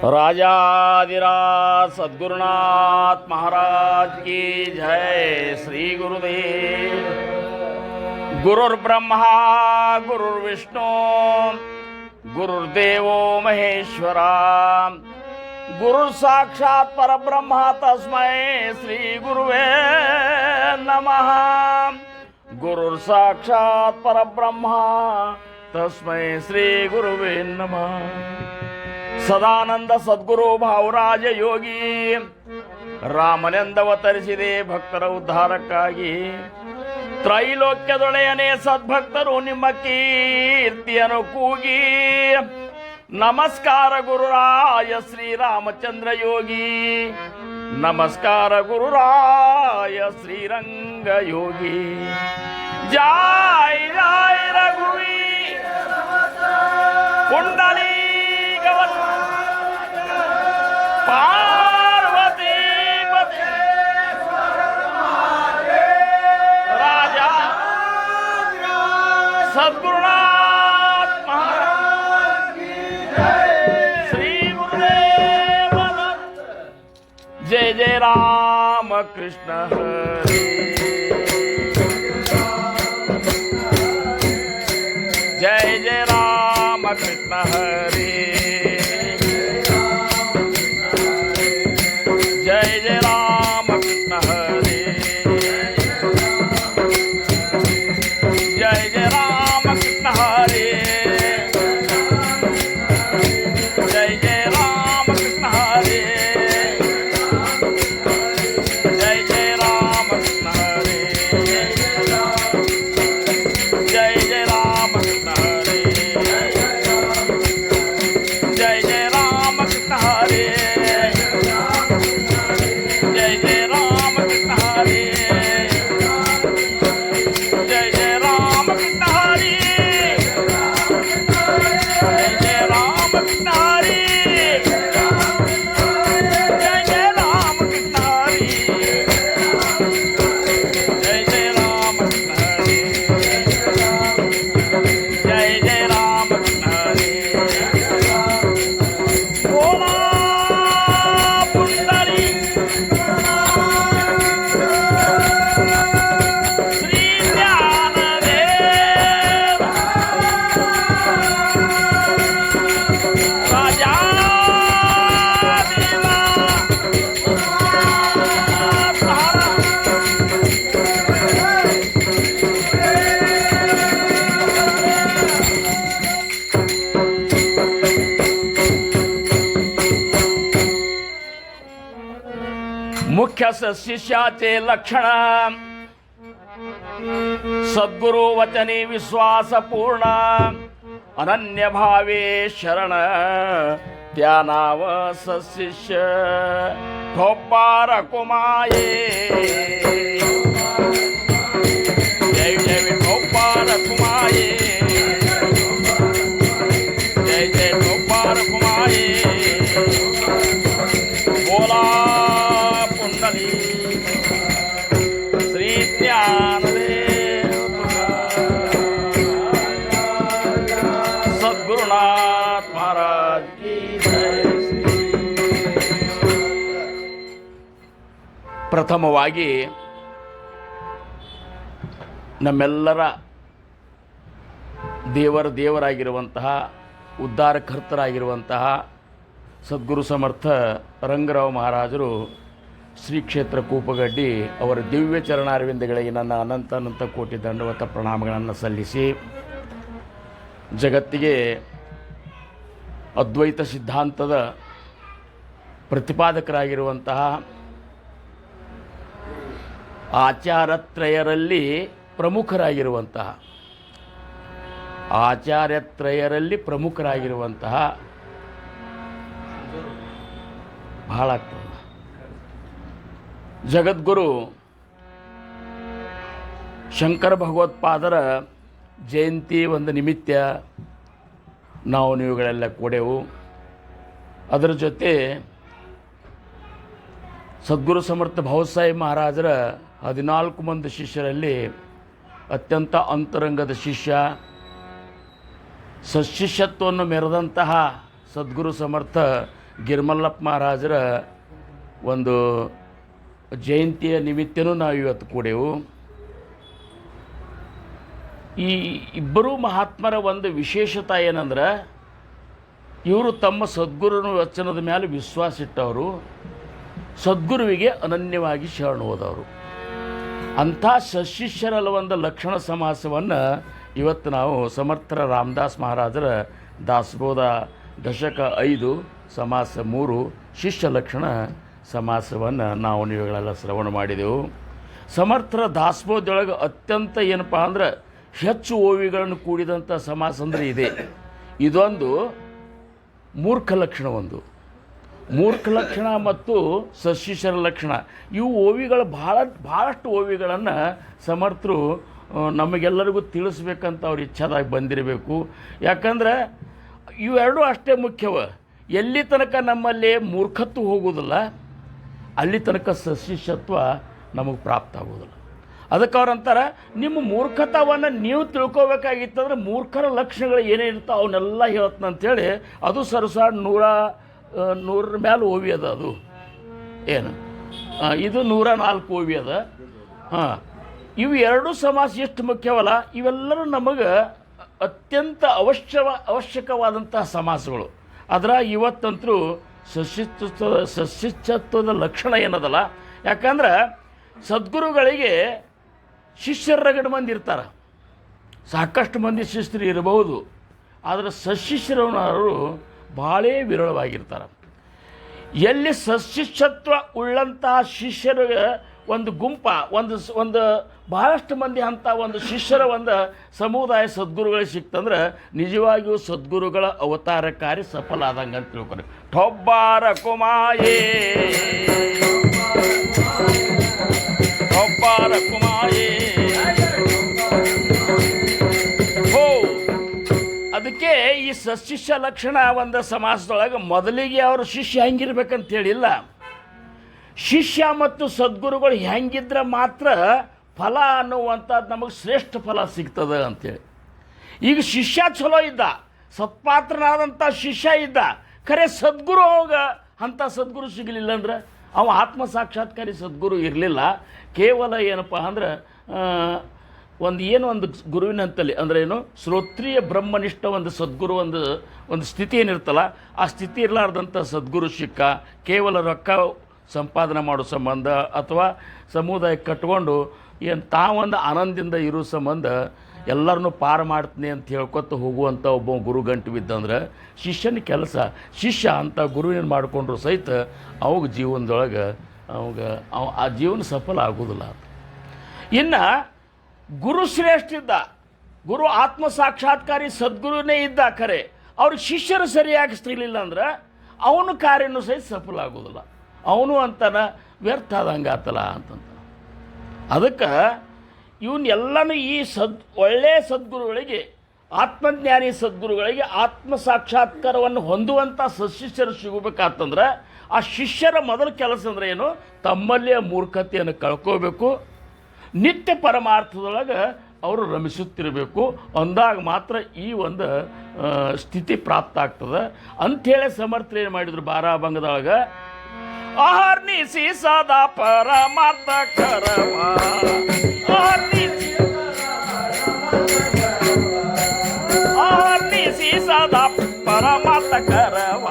राजाधिराज सद्गुरुनाथ महाराज की जय। श्री गुरुदेव। गुरुर्ब्रह्मा गुरुर्विष्णु गुरुर्देवो महेश्वरा गुरु साक्षात् परब्रह्म तस्मै श्री गुरुवे नमः। गुरु साक्षात् परब्रह्म तस्मै श्री गुरुवे नमः। ಸದಾನಂದ ಸದ್ಗುರು ಭಾವರಾಜ ಯೋಗಿ ರಾಮನೆಂದವತರಿಸಿದೆ ಭಕ್ತರ ಉದ್ಧಾರಕ್ಕಾಗಿ. ತ್ರೈಲೋಕ್ಯದೊಳೆಯನೇ ಸದ್ಭಕ್ತರು ನಿಮ್ಮ ಕೀರ್ತಿಯನ್ನು ಕೂಗಿ. ನಮಸ್ಕಾರ ಗುರುರಾಯ ಶ್ರೀರಾಮಚಂದ್ರ ಯೋಗಿ, ನಮಸ್ಕಾರ ಗುರುರಾಯ ಶ್ರೀರಂಗ ಯೋಗಿ. ಜಯ ಜಯ ರಘುವಿ ಕುಂಡಲಿ पार्वती राजा सद्गुरुनाथ महाराज श्री गुरुदेव। जय जय राम कृष्ण हरे, जय जय राम कृष्ण हरे, जय जय राम कृष्ण हरे, जय जय राम कृष्ण हरे, जय जय राम कृष्ण हरे, जय जय राम कृष्ण हरे, जय जय राम कृष्ण हरे, जय जय राम कृष्ण हरे, जय जय राम कृष्ण हरे, जय जय राम कृष्ण हरे, जय जय राम कृष्ण हरे, जय जय राम कृष्ण हरे, जय जय राम कृष्ण हरे, जय जय राम कृष्ण हरे। बोला पुंडरी श्री ज्ञानदेव राजा मुख्य शिष्याचे लक्षण सद्गुरु वचनी विश्वास पूर्ण अनन्य भावे शरण त्या नाव सशिष्य ठोपार कुमाये। जय जय ठोपार कुमाये, जय जय ठोपार कुमाये। बोला पुंडली श्री ज्ञानदेव सद्गुरुनाथ महाराज की जय। ಪ್ರಥಮವಾಗಿ ನಮ್ಮೆಲ್ಲರ ದೇವರಾಗಿರುವಂತಹ ಉದ್ಧಾರಕರ್ತರಾಗಿರುವಂತಹ ಸದ್ಗುರು ಸಮರ್ಥ ರಂಗರಾವ್ ಮಹಾರಾಜರು ಶ್ರೀ ಕ್ಷೇತ್ರ ಕೂಪಗಡ್ಡಿ ಅವರ ದಿವ್ಯ ಚರಣಾರವಿಂದಗಳಿಗೆ ನನ್ನ ಅನಂತ ಕೋಟಿ ದಂಡವತ ಪ್ರಣಾಮಗಳನ್ನು ಸಲ್ಲಿಸಿ ಜಗತ್ತಿಗೆ ಅದ್ವೈತ ಸಿದ್ಧಾಂತದ ಪ್ರತಿಪಾದಕರಾಗಿರುವಂತಹ ಆಚಾರ್ಯತ್ರಯರಲ್ಲಿ ಪ್ರಮುಖರಾಗಿರುವಂತಹ ಬಹಳ ಜಗದ್ಗುರು ಶಂಕರ ಭಗವತ್ಪಾದರ ಜಯಂತಿ ಒಂದು ನಿಮಿತ್ತ ನಾವು ನೀವುಗಳೆಲ್ಲ ಕೂಡೆವು. ಅದರ ಜೊತೆ ಸದ್ಗುರು ಸಮರ್ಥ ಭಾವಸಾಹೇಬ್ ಮಹಾರಾಜರ 14 ಮಂದಿ ಶಿಷ್ಯರಲ್ಲಿ ಅತ್ಯಂತ ಅಂತರಂಗದ ಶಿಷ್ಯ, ಸಶಿಷ್ಯತ್ವವನ್ನು ಮೆರೆದಂತಹ ಸದ್ಗುರು ಸಮರ್ಥ ಗಿರ್ಮಲ್ಲಪ್ಪ ಮಹಾರಾಜರ ಒಂದು ಜಯಂತಿಯ ನಿಮಿತ್ತನೂ ನಾವು ಇವತ್ತು ಕೂಡೆವು. ಈ ಇಬ್ಬರೂ ಮಹಾತ್ಮರ ಒಂದು ವಿಶೇಷತೆ ಏನಂದ್ರೆ, ಇವರು ತಮ್ಮ ಸದ್ಗುರುನ ವಚನದ ಮೇಲೆ ವಿಶ್ವಾಸ ಇಟ್ಟವರು, ಸದ್ಗುರುವಿಗೆ ಅನನ್ಯವಾಗಿ ಶರಣು ಹೋದವರು. ಅಂಥ ಸಶಿಷ್ಯರಲ್ಲ ಒಂದು ಲಕ್ಷಣ ಸಮಾಸವನ್ನು ಇವತ್ತು ನಾವು ಸಮರ್ಥರ ರಾಮದಾಸ್ ಮಹಾರಾಜರ ದಾಸಬೋಧ ದಶಕ 5 ಸಮಾಸ 3 ಶಿಷ್ಯ ಲಕ್ಷಣ ಸಮಾಸವನ್ನು ನಾವು ನೀವುಗಳೆಲ್ಲ ಶ್ರವಣ ಮಾಡಿದೆವು. ಸಮರ್ಥರ ದಾಸಬೋಧದೊಳಗೆ ಅತ್ಯಂತ ಏನಪ್ಪ ಅಂದ್ರೆ ಹೆಚ್ಚು ಓವಿಗಳನ್ನು ಕೂಡಿದಂಥ ಸಮಾಸ ಅಂದರೆ ಇದೆ. ಇದೊಂದು ಮೂರ್ಖ ಲಕ್ಷಣ, ಒಂದು ಮೂರ್ಖ ಲಕ್ಷಣ ಮತ್ತು ಸಶಿಷ್ಯರ ಲಕ್ಷಣ. ಇವು ಓವಿಗಳು ಭಾಳಷ್ಟು ಓವಿಗಳನ್ನು ಸಮರ್ಥರು ನಮಗೆಲ್ಲರಿಗೂ ತಿಳಿಸ್ಬೇಕಂತ ಅವ್ರ ಇಚ್ಛಾದಾಗ ಬಂದಿರಬೇಕು. ಯಾಕಂದ್ರೆ ಇವೆರಡೂ ಅಷ್ಟೇ ಮುಖ್ಯವ. ಎಲ್ಲಿ ತನಕ ನಮ್ಮಲ್ಲಿ ಮೂರ್ಖತ್ವ ಹೋಗೋದಿಲ್ಲ, ಅಲ್ಲಿ ತನಕ ಸಶಿಷ್ಯತ್ವ ನಮಗೆ ಪ್ರಾಪ್ತ ಆಗೋದಿಲ್ಲ. ಅದಕ್ಕೆ ಅವ್ರಂತಾರೆ, ನಿಮ್ಮ ಮೂರ್ಖತವನ್ನು ನೀವು ತಿಳ್ಕೊಬೇಕಾಗಿತ್ತಂದ್ರೆ ಮೂರ್ಖರ ಲಕ್ಷಣಗಳು ಏನೇನಿರ್ತಾವೆ ಅವನ್ನೆಲ್ಲ ಹೇಳ್ತಂತೇಳಿ. ಅದು ಸರಸಾಡ್ 100 ಮೇಲೆ ಓವಿ ಅದ. ಅದು ಏನು ಇದು 104 ಓವಿ ಅದ. ಹಾಂ, ಇವು ಎರಡೂ ಸಮಾಸ ಎಷ್ಟು ಮುಖ್ಯವಲ್ಲ, ಇವೆಲ್ಲರೂ ನಮಗೆ ಅತ್ಯಂತ ಅವಶ್ಯಕವಾದಂತಹ ಸಮಾಸಗಳು. ಅದರ ಇವತ್ತಂತರೂ ಸಶಿಷ್ಯತ್ವದ ಲಕ್ಷಣ ಏನದಲ್ಲ. ಯಾಕಂದ್ರೆ ಸದ್ಗುರುಗಳಿಗೆ ಶಿಷ್ಯರ ರಗಡ ಮಂದಿ ಇರ್ತಾರೆ, ಸಾಕಷ್ಟು ಮಂದಿ ಶಿಷ್ಯರು ಇರಬಹುದು. ಆದರೆ ಸಶಿಷ್ಯರವರು ಭಾಳ ವಿರಳವಾಗಿರ್ತಾರೆ. ಎಲ್ಲಿ ಸಶಿಷ್ಯತ್ವ ಉಳ್ಳಂತಹ ಶಿಷ್ಯರ ಒಂದು ಗುಂಪ, ಒಂದು ಬಹಳಷ್ಟು ಮಂದಿ ಅಂತ ಒಂದು ಶಿಷ್ಯರ ಒಂದು ಸಮುದಾಯ ಸದ್ಗುರುಗಳಿಗೆ ಸಿಕ್ತಂದ್ರೆ ನಿಜವಾಗಿಯೂ ಸದ್ಗುರುಗಳ ಅವತಾರ ಕಾರ್ಯ ಸಫಲ ಆದಂಗೆ ಅಂತ ತಿಳ್ಕೊಂಡು. ಠೊಬ್ಬಾರ ಕುಮಾಯೇ ಠೊಬ್ಬಾರ ಕುಮಾಯೇ ಹೋ. ಅದಕ್ಕೆ ಈ ಸಶಿಷ್ಯ ಲಕ್ಷಣ ಒಂದು ಸಮಾಸದೊಳಗೆ ಮೊದಲಿಗೆ ಅವರು ಶಿಷ್ಯ ಹೆಂಗಿರ್ಬೇಕಂತ ಹೇಳಿಲ್ಲ, ಶಿಷ್ಯ ಮತ್ತು ಸದ್ಗುರುಗಳು ಹೆಂಗಿದ್ರೆ ಮಾತ್ರ ಫಲ ಅನ್ನುವಂಥದ್ದು ನಮಗೆ ಶ್ರೇಷ್ಠ ಫಲ ಸಿಗ್ತದೆ ಅಂಥೇಳಿ. ಈಗ ಶಿಷ್ಯ ಚಲೋ ಇದ್ದ, ಸತ್ಪಾತ್ರನಾದಂಥ ಶಿಷ್ಯ ಇದ್ದ, ಖರೆ ಸದ್ಗುರು ಅವಾಗ ಅಂಥ ಸದ್ಗುರು ಸಿಗಲಿಲ್ಲ ಅಂದ್ರೆ ಅವ ಆತ್ಮ ಸಾಕ್ಷಾತ್ಕಾರಿ ಸದ್ಗುರು ಇರಲಿಲ್ಲ. ಕೇವಲ ಏನಪ್ಪ ಅಂದ್ರೆ ಒಂದು ಗುರುವಿನಂತಲ್ಲಿ ಅಂದ್ರೆ ಏನು ಶ್ರೋತ್ರಿಯ ಬ್ರಹ್ಮನಿಷ್ಠ ಒಂದು ಸದ್ಗುರು ಒಂದು ಸ್ಥಿತಿ ಏನಿರ್ತಲ್ಲ, ಆ ಸ್ಥಿತಿ ಇರಲಾರ್ದಂಥ ಸದ್ಗುರು ಸಿಕ್ಕ. ಕೇವಲ ರೊಕ್ಕ ಸಂಪಾದನೆ ಮಾಡೋ ಸಂಬಂಧ ಅಥವಾ ಸಮುದಾಯ ಕಟ್ಕೊಂಡು ಏನು ತಾವೊಂದು ಆನಂದದಿಂದ ಇರೋ ಸಂಬಂಧ ಎಲ್ಲರನ್ನೂ ಪಾರು ಮಾಡ್ತೀನಿ ಅಂತ ಹೇಳ್ಕೊತ ಹೋಗುವಂಥ ಒಬ್ಬ ಗುರು ಗಂಟು ಬಿದ್ದಂದ್ರೆ ಶಿಷ್ಯನ ಕೆಲಸ. ಶಿಷ್ಯ ಅಂತ ಗುರುವಿನ ಮಾಡಿಕೊಂಡ್ರು ಸಹಿತ ಅವಾಗ ಜೀವನದೊಳಗೆ ಆ ಜೀವನ ಸಫಲ ಆಗೋದಿಲ್ಲ. ಇನ್ನು ಗುರು ಶ್ರೇಷ್ಠ ಇದ್ದ, ಗುರು ಆತ್ಮ ಸಾಕ್ಷಾತ್ಕಾರಿ ಸದ್ಗುರುನೇ ಇದ್ದ, ಖರೆ ಅವ್ರಿಗೆ ಶಿಷ್ಯರು ಸರಿಯಾಗಿ ಸಿಗಲಿಲ್ಲ ಅಂದ್ರೆ ಅವನ ಕಾರ್ಯನೂ ಸಹಿತ ಸಫಲ ಆಗೋದಿಲ್ಲ. ಅವನು ಅಂತಾನೆ ವ್ಯರ್ಥ ಆದಂಗೆ ಆತಲ್ಲ ಅಂತಂತ. ಅದಕ್ಕೆ ಇವನ್ನೆಲ್ಲನೂ ಈ ಒಳ್ಳೆಯ ಸದ್ಗುರುಗಳಿಗೆ, ಆತ್ಮಜ್ಞಾನಿ ಸದ್ಗುರುಗಳಿಗೆ ಆತ್ಮ ಸಾಕ್ಷಾತ್ಕಾರವನ್ನು ಹೊಂದುವಂಥ ಸಶಿಷ್ಯರು ಸಿಗಬೇಕಾತಂದ್ರೆ ಆ ಶಿಷ್ಯರ ಮೊದಲ ಕೆಲಸ ಅಂದರೆ ಏನು, ತಮ್ಮಲ್ಲಿಯ ಮೂರ್ಖತೆಯನ್ನು ಕಳ್ಕೋಬೇಕು, ನಿತ್ಯ ಪರಮಾರ್ಥದೊಳಗೆ ಅವರು ರಮಿಸುತ್ತಿರಬೇಕು. ಅಂದಾಗ ಮಾತ್ರ ಈ ಒಂದು ಸ್ಥಿತಿ ಪ್ರಾಪ್ತ ಆಗ್ತದೆ ಅಂಥೇಳಿ ಸಮರ್ಥರು ಏನು ಮಾಡಿದರು ಬಾರಾಭಂಗದೊಳಗೆ, ಅಹರ್ನಿಸಿ ಸದಾ ಪರಮಾರ್ಥ ಕರವ, ಅಹರ್ನಿಸಿ ಸದಾ ಪರಮಾರ್ಥ ಕರವ.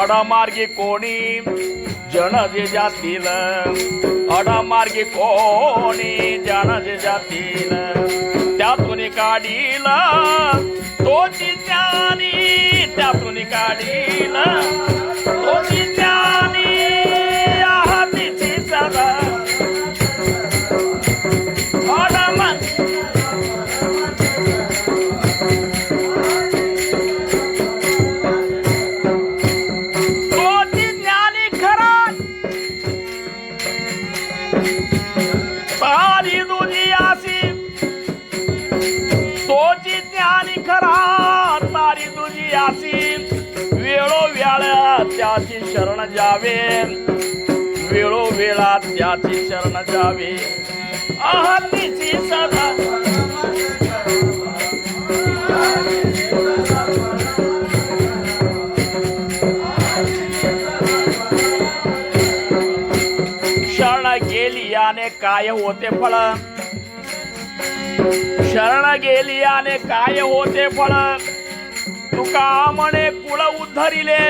अडमार्गी कोणी जन जे जातील, अडमार्गी कोणी जन जे जातील, त्या त्यातून काढीला तोची ज्ञानी, त्यातून काढीला तोची ज्ञानी, आहतीची सदा तोची ज्ञानी खरा तारी तुझी आसी, तोची ज्ञानी खरा तारी तुझी आसी, वेळोवेळ त्याची शरण जावे, वेळोवेळा त्याची शरण जावे, आहतीची सदा शरण गेली याने काय होते फळ, शरण गेली याने काय होते फळ, तुका म्हणे कुळ उद्धरिले,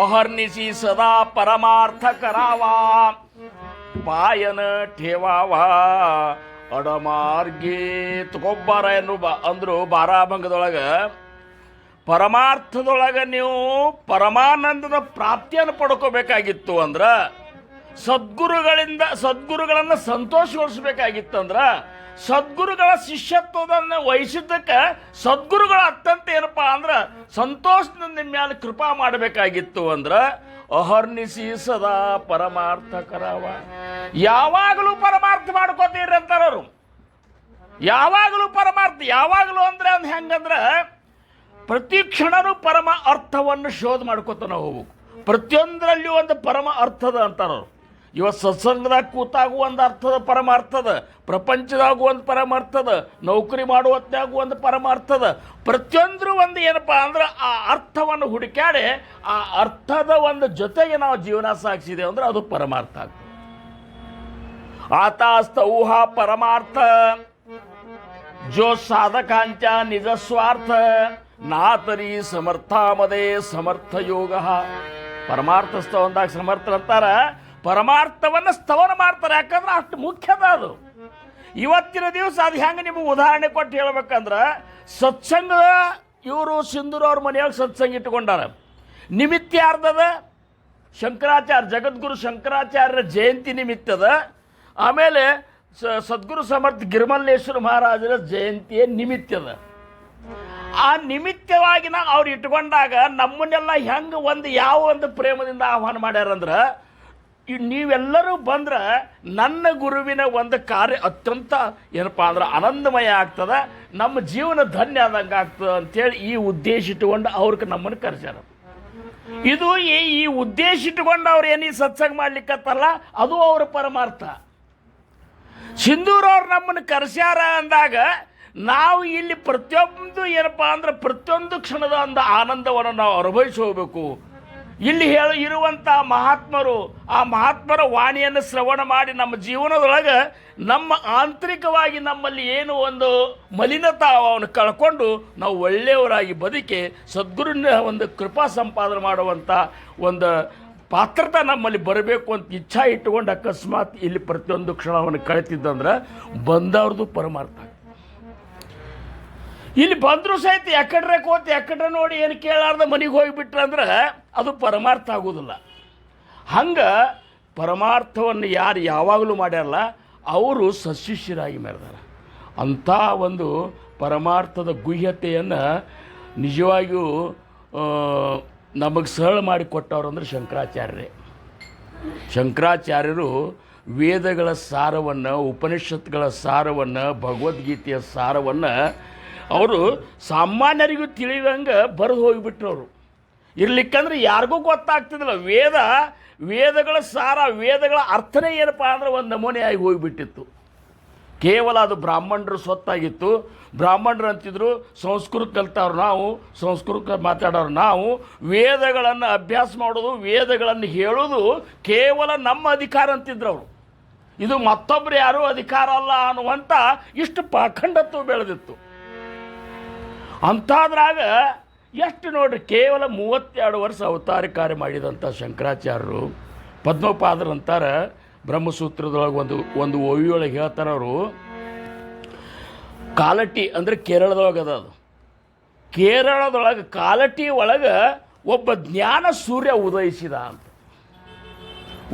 अहर्निशी सदा परमार्थ करावा, ಪಾಯನ ಠೇವಾವ ಅಡಮಾರ್ಗಿ ತುಕೊಬ್ಬಾರ ಎನ್ನುವ ಅಂದ್ರು ಬಾರಾಭಂಗದೊಳಗೆ ಪರಮಾರ್ಥದೊಳಗೆ ನೀವು ಪರಮಾನಂದದ ಪ್ರಾಪ್ತಿಯನ್ನು ಪಡ್ಕೋಬೇಕಾಗಿತ್ತು ಅಂದ್ರೆ ಸದ್ಗುರುಗಳನ್ನು ಸಂತೋಷಗೊಳಿಸಬೇಕಾಗಿತ್ತಂದ್ರೆ ಸದ್ಗುರುಗಳ ಶಿಷ್ಯತ್ವವನ್ನು ವಹಿಸಿದ್ದಕ್ಕೆ ಸದ್ಗುರುಗಳ ಅತ್ಯಂತ ಏನಪ್ಪಾ ಅಂದ್ರೆ ಸಂತೋಷದಿಂದ ನಿಮ್ಮ ಮೇಲೆ ಕೃಪಾ ಮಾಡಬೇಕಾಗಿತ್ತು ಅಂದ್ರೆ ಅಹರ್ನಿಸಿ ಸದಾ ಪರಮಾರ್ಥ ಕರಾವ. ಯಾವಾಗಲೂ ಪರಮಾರ್ಥ ಮಾಡ್ಕೋತೀರಿ ಅಂತಾರವರು. ಯಾವಾಗಲೂ ಪರಮಾರ್ಥ, ಯಾವಾಗಲೂ ಅಂದ್ರೆ ಅದು ಹೆಂಗಂದ್ರೆ ಪ್ರತಿ ಕ್ಷಣನೂ ಪರಮ ಅರ್ಥವನ್ನು ಶೋಧ ಮಾಡ್ಕೋತಾನೆ ಹೋಗ್ಬೇಕು. ಪ್ರತಿಯೊಂದರಲ್ಲಿ ಒಂದು ಪರಮ ಅರ್ಥದ ಅಂತಾರವರು. ಇವತ್ತು ಸತ್ಸಂಗದಾಗ ಕೂತಾಗೂ ಒಂದು ಅರ್ಥದ ಪರಮಾರ್ಥದ, ಪ್ರಪಂಚದಾಗೂ ಒಂದು ಪರಮಾರ್ಥದ, ನೌಕರಿ ಮಾಡುವತ್ತಾಗೂ ಒಂದು ಪರಮಾರ್ಥದ, ಪ್ರತಿಯೊಂದರೂ ಒಂದು ಏನಪ್ಪ ಅಂದ್ರೆ ಆ ಅರ್ಥವನ್ನು ಹುಡುಕ್ಯಾಡಿ ಆ ಅರ್ಥದ ಒಂದು ಜೊತೆಗೆ ನಾವು ಜೀವನ ಸಾಗಿಸಿದೆ ಅಂದ್ರೆ ಅದು ಪರಮಾರ್ಥ ಆಗ್ತದೆ. ಆತಾಸ್ತೌಹ ಪರಮಾರ್ಥ जो साधकांच्या निज स्वार्थ ना तरी समर्थामध्ये समर्थ योग. ಪರಮಾರ್ಥ ಸ್ತವಂದಾಗ ಸಮರ್ಥ ಅಂತಾರ. ಪರಮಾರ್ಥವನ್ನು ಸ್ತವನ ಮಾಡ್ತಾರೆ, ಯಾಕಂದ್ರೆ ಅಷ್ಟು ಮುಖ್ಯದ ಅದು. ಇವತ್ತಿನ ದಿವಸ ಅದು ಹೆಂಗೆ ನಿಮಗೆ ಉದಾಹರಣೆ ಕೊಟ್ಟು ಹೇಳ್ಬೇಕಂದ್ರೆ, ಸತ್ಸಂಗ ಇವರು ಸಿಂಧೂರು ಅವ್ರ ಮನೆಯೊಳಗೆ ಸತ್ಸಂಗ ಇಟ್ಕೊಂಡಾರ. ನಿಮಿತ್ತ ಯಾರ್ದದ? ಶಂಕರಾಚಾರ್ಯ, ಜಗದ್ಗುರು ಶಂಕರಾಚಾರ್ಯರ ಜಯಂತಿ ನಿಮಿತ್ತದ. ಆಮೇಲೆ ಸದ್ಗುರು ಸಮರ್ಥ ಗಿರಿಮಲ್ಲೇಶ್ವರ ಮಹಾರಾಜರ ಜಯಂತಿಯ ನಿಮಿತ್ತದ. ಆ ನಿಮಿತ್ತವಾಗಿ ಅವ್ರು ಇಟ್ಕೊಂಡಾಗ ನಮ್ಮನ್ನೆಲ್ಲ ಹೆಂಗೆ ಯಾವ ಒಂದು ಪ್ರೇಮದಿಂದ ಆಹ್ವಾನ ಮಾಡ್ಯಾರಂದ್ರೆ, ನೀವೆಲ್ಲರೂ ಬಂದ್ರೆ ನನ್ನ ಗುರುವಿನ ಒಂದು ಕಾರ್ಯ ಅತ್ಯಂತ ಏನಪ್ಪ ಅಂದ್ರೆ ಆನಂದಮಯ ಆಗ್ತದೆ, ನಮ್ಮ ಜೀವನ ಧನ್ಯ ಆದಂಗೆ ಆಗ್ತದೆ ಅಂತೇಳಿ ಈ ಉದ್ದೇಶ ಇಟ್ಟುಕೊಂಡು ಅವ್ರಿಗೆ ನಮ್ಮನ್ನು ಕರೆಸ್ಯಾರ. ಇದು ಈ ಉದ್ದೇಶ ಇಟ್ಟುಕೊಂಡು ಅವ್ರು ಏನು ಸತ್ಸಂಗ ಮಾಡ್ಲಿಕ್ಕತ್ತಲ್ಲ, ಅದು ಅವರ ಪರಮಾರ್ಥ. ಸಿಂಧೂರವ್ರು ನಮ್ಮನ್ನು ಕರೆಸ್ಯಾರ ಅಂದಾಗ ನಾವು ಇಲ್ಲಿ ಪ್ರತಿಯೊಂದು ಏನಪ್ಪ ಅಂದ್ರೆ ಪ್ರತಿಯೊಂದು ಕ್ಷಣದ ಒಂದು ಆನಂದವನ್ನು ನಾವು ಅನುಭವಿಸಿ ಹೋಗಬೇಕು. ಇಲ್ಲಿ ಇರುವಂಥ ಮಹಾತ್ಮರು, ಆ ಮಹಾತ್ಮರ ವಾಣಿಯನ್ನು ಶ್ರವಣ ಮಾಡಿ ನಮ್ಮ ಜೀವನದೊಳಗೆ ನಮ್ಮ ಆಂತರಿಕವಾಗಿ ನಮ್ಮಲ್ಲಿ ಏನು ಒಂದು ಮಲಿನತಾವನ್ನು ಕಳ್ಕೊಂಡು ನಾವು ಒಳ್ಳೆಯವರಾಗಿ ಬದುಕಿ ಸದ್ಗುರುವಿನ ಒಂದು ಕೃಪಾ ಸಂಪಾದನೆ ಮಾಡುವಂಥ ಒಂದು ಪಾತ್ರತೆ ನಮ್ಮಲ್ಲಿ ಬರಬೇಕು ಅಂತ ಇಚ್ಛಾ ಇಟ್ಟುಕೊಂಡು ಅಕಸ್ಮಾತ್ ಇಲ್ಲಿ ಪ್ರತಿಯೊಂದು ಕ್ಷಣವನ್ನು ಕಳಿತಿದ್ದಂದ್ರೆ ಬಂದವ್ರದ್ದು ಪರಮಾರ್ಥ. ಇಲ್ಲಿ ಬಂದರೂ ಸಹಿತ ಎಕಡ್ರೆ ಕೋತಿ ಎಕಡ್ರೆ ನೋಡಿ ಏನು ಕೇಳಾರ್ದ ಮನೆಗೆ ಹೋಗಿಬಿಟ್ರೆ ಅಂದ್ರೆ ಅದು ಪರಮಾರ್ಥ ಆಗೋದಿಲ್ಲ. ಹಂಗೆ ಪರಮಾರ್ಥವನ್ನು ಯಾರು ಯಾವಾಗಲೂ ಮಾಡ್ಯಾರಲ್ಲ ಅವರು ಸಶಿಷ್ಯರಾಗಿ ಮೆರೆದಾರ. ಅಂಥ ಒಂದು ಪರಮಾರ್ಥದ ಗುಹ್ಯತೆಯನ್ನು ನಿಜವಾಗಿಯೂ ನಮಗೆ ಸರಳ ಮಾಡಿಕೊಟ್ಟವ್ರು ಅಂದರೆ ಶಂಕರಾಚಾರ್ಯರೇ. ಶಂಕರಾಚಾರ್ಯರು ವೇದಗಳ ಸಾರವನ್ನು, ಉಪನಿಷತ್ಗಳ ಸಾರವನ್ನು, ಭಗವದ್ಗೀತೆಯ ಸಾರವನ್ನು ಅವರು ಸಾಮಾನ್ಯರಿಗೂ ತಿಳಿಯುವಂಗೆ ಬರೆದು ಹೋಗಿಬಿಟ್ರು ಅವರು. ಇರ್ಲಿಕ್ಕಂದ್ರೆ ಯಾರಿಗೂ ಗೊತ್ತಾಗ್ತಿದ್ದಿಲ್ಲ. ವೇದಗಳ ಸಾರ, ವೇದಗಳ ಅರ್ಥನೇ ಏನಪ್ಪ ಅಂದ್ರೆ ಒಂದು ನಮೂನೆಯಾಗಿ ಹೋಗಿಬಿಟ್ಟಿತ್ತು. ಕೇವಲ ಅದು ಬ್ರಾಹ್ಮಣರು ಸ್ವತ್ತಾಗಿತ್ತು. ಬ್ರಾಹ್ಮಣರು ಅಂತಿದ್ರು, ಸಂಸ್ಕೃತ ಕಲ್ತವ್ರು ನಾವು, ಸಂಸ್ಕೃತ ಮಾತಾಡೋರು ನಾವು, ವೇದಗಳನ್ನು ಅಭ್ಯಾಸ ಮಾಡೋದು, ವೇದಗಳನ್ನು ಹೇಳೋದು ಕೇವಲ ನಮ್ಮ ಅಧಿಕಾರ ಅಂತಿದ್ರು ಅವರು. ಇದು ಮತ್ತೊಬ್ಬರು ಯಾರೂ ಅಧಿಕಾರ ಅಲ್ಲ ಅನ್ನುವಂಥ ಇಷ್ಟು ಪಾಖಂಡತ್ವ ಬೆಳೆದಿತ್ತು. ಅಂಥದ್ರಾಗ ಎಷ್ಟು ನೋಡ್ರಿ, ಕೇವಲ 32 ವರ್ಷ ಅವತಾರ ಕಾರ್ಯ ಮಾಡಿದಂಥ ಶಂಕರಾಚಾರ್ಯರು ಪದ್ಮಪಾದರಂತಾರೆ ಬ್ರಹ್ಮಸೂತ್ರದೊಳಗೆ ಒಂದು ಓವಿಯೊಳಗೆ ಹೇಳ್ತಾರೆ ಅವರು. ಕಾಲಟಿ ಅಂದರೆ ಕೇರಳದೊಳಗೆ ಅದು. ಕೇರಳದೊಳಗೆ ಕಾಲಟಿ ಒಳಗೆ ಒಬ್ಬ ಜ್ಞಾನ ಸೂರ್ಯ ಉದಯಿಸಿದ ಅಂತ.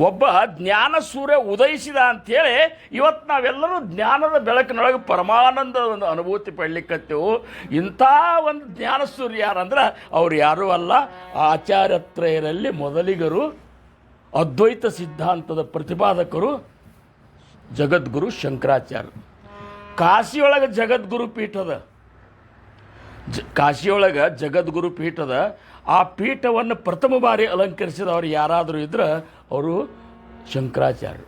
ಒಬ್ಬ ಜ್ಞಾನ ಸೂರ್ಯ ಉದಯಿಸಿದ ಅಂಥೇಳಿ ಇವತ್ತು ನಾವೆಲ್ಲರೂ ಜ್ಞಾನದ ಬೆಳಕಿನೊಳಗೆ ಪರಮಾನಂದ ಒಂದು ಅನುಭೂತಿ ಪಡಲಿಕ್ಕತ್ತೇವು. ಇಂಥ ಒಂದು ಜ್ಞಾನ ಸೂರ್ಯ ಯಾರಂದ್ರೆ ಅವ್ರು ಯಾರೂ ಅಲ್ಲ, ಆಚಾರ್ಯತ್ರಯರಲ್ಲಿ ಮೊದಲಿಗರು, ಅದ್ವೈತ ಸಿದ್ಧಾಂತದ ಪ್ರತಿಪಾದಕರು ಜಗದ್ಗುರು ಶಂಕರಾಚಾರ್ಯ. ಕಾಶಿಯೊಳಗೆ ಜಗದ್ಗುರು ಪೀಠದ, ಕಾಶಿಯೊಳಗೆ ಜಗದ್ಗುರು ಪೀಠದ ಆ ಪೀಠವನ್ನು ಪ್ರಥಮ ಬಾರಿ ಅಲಂಕರಿಸಿದವರು ಯಾರಾದರೂ ಇದ್ರೆ ಅವರು ಶಂಕರಾಚಾರ್ಯರು.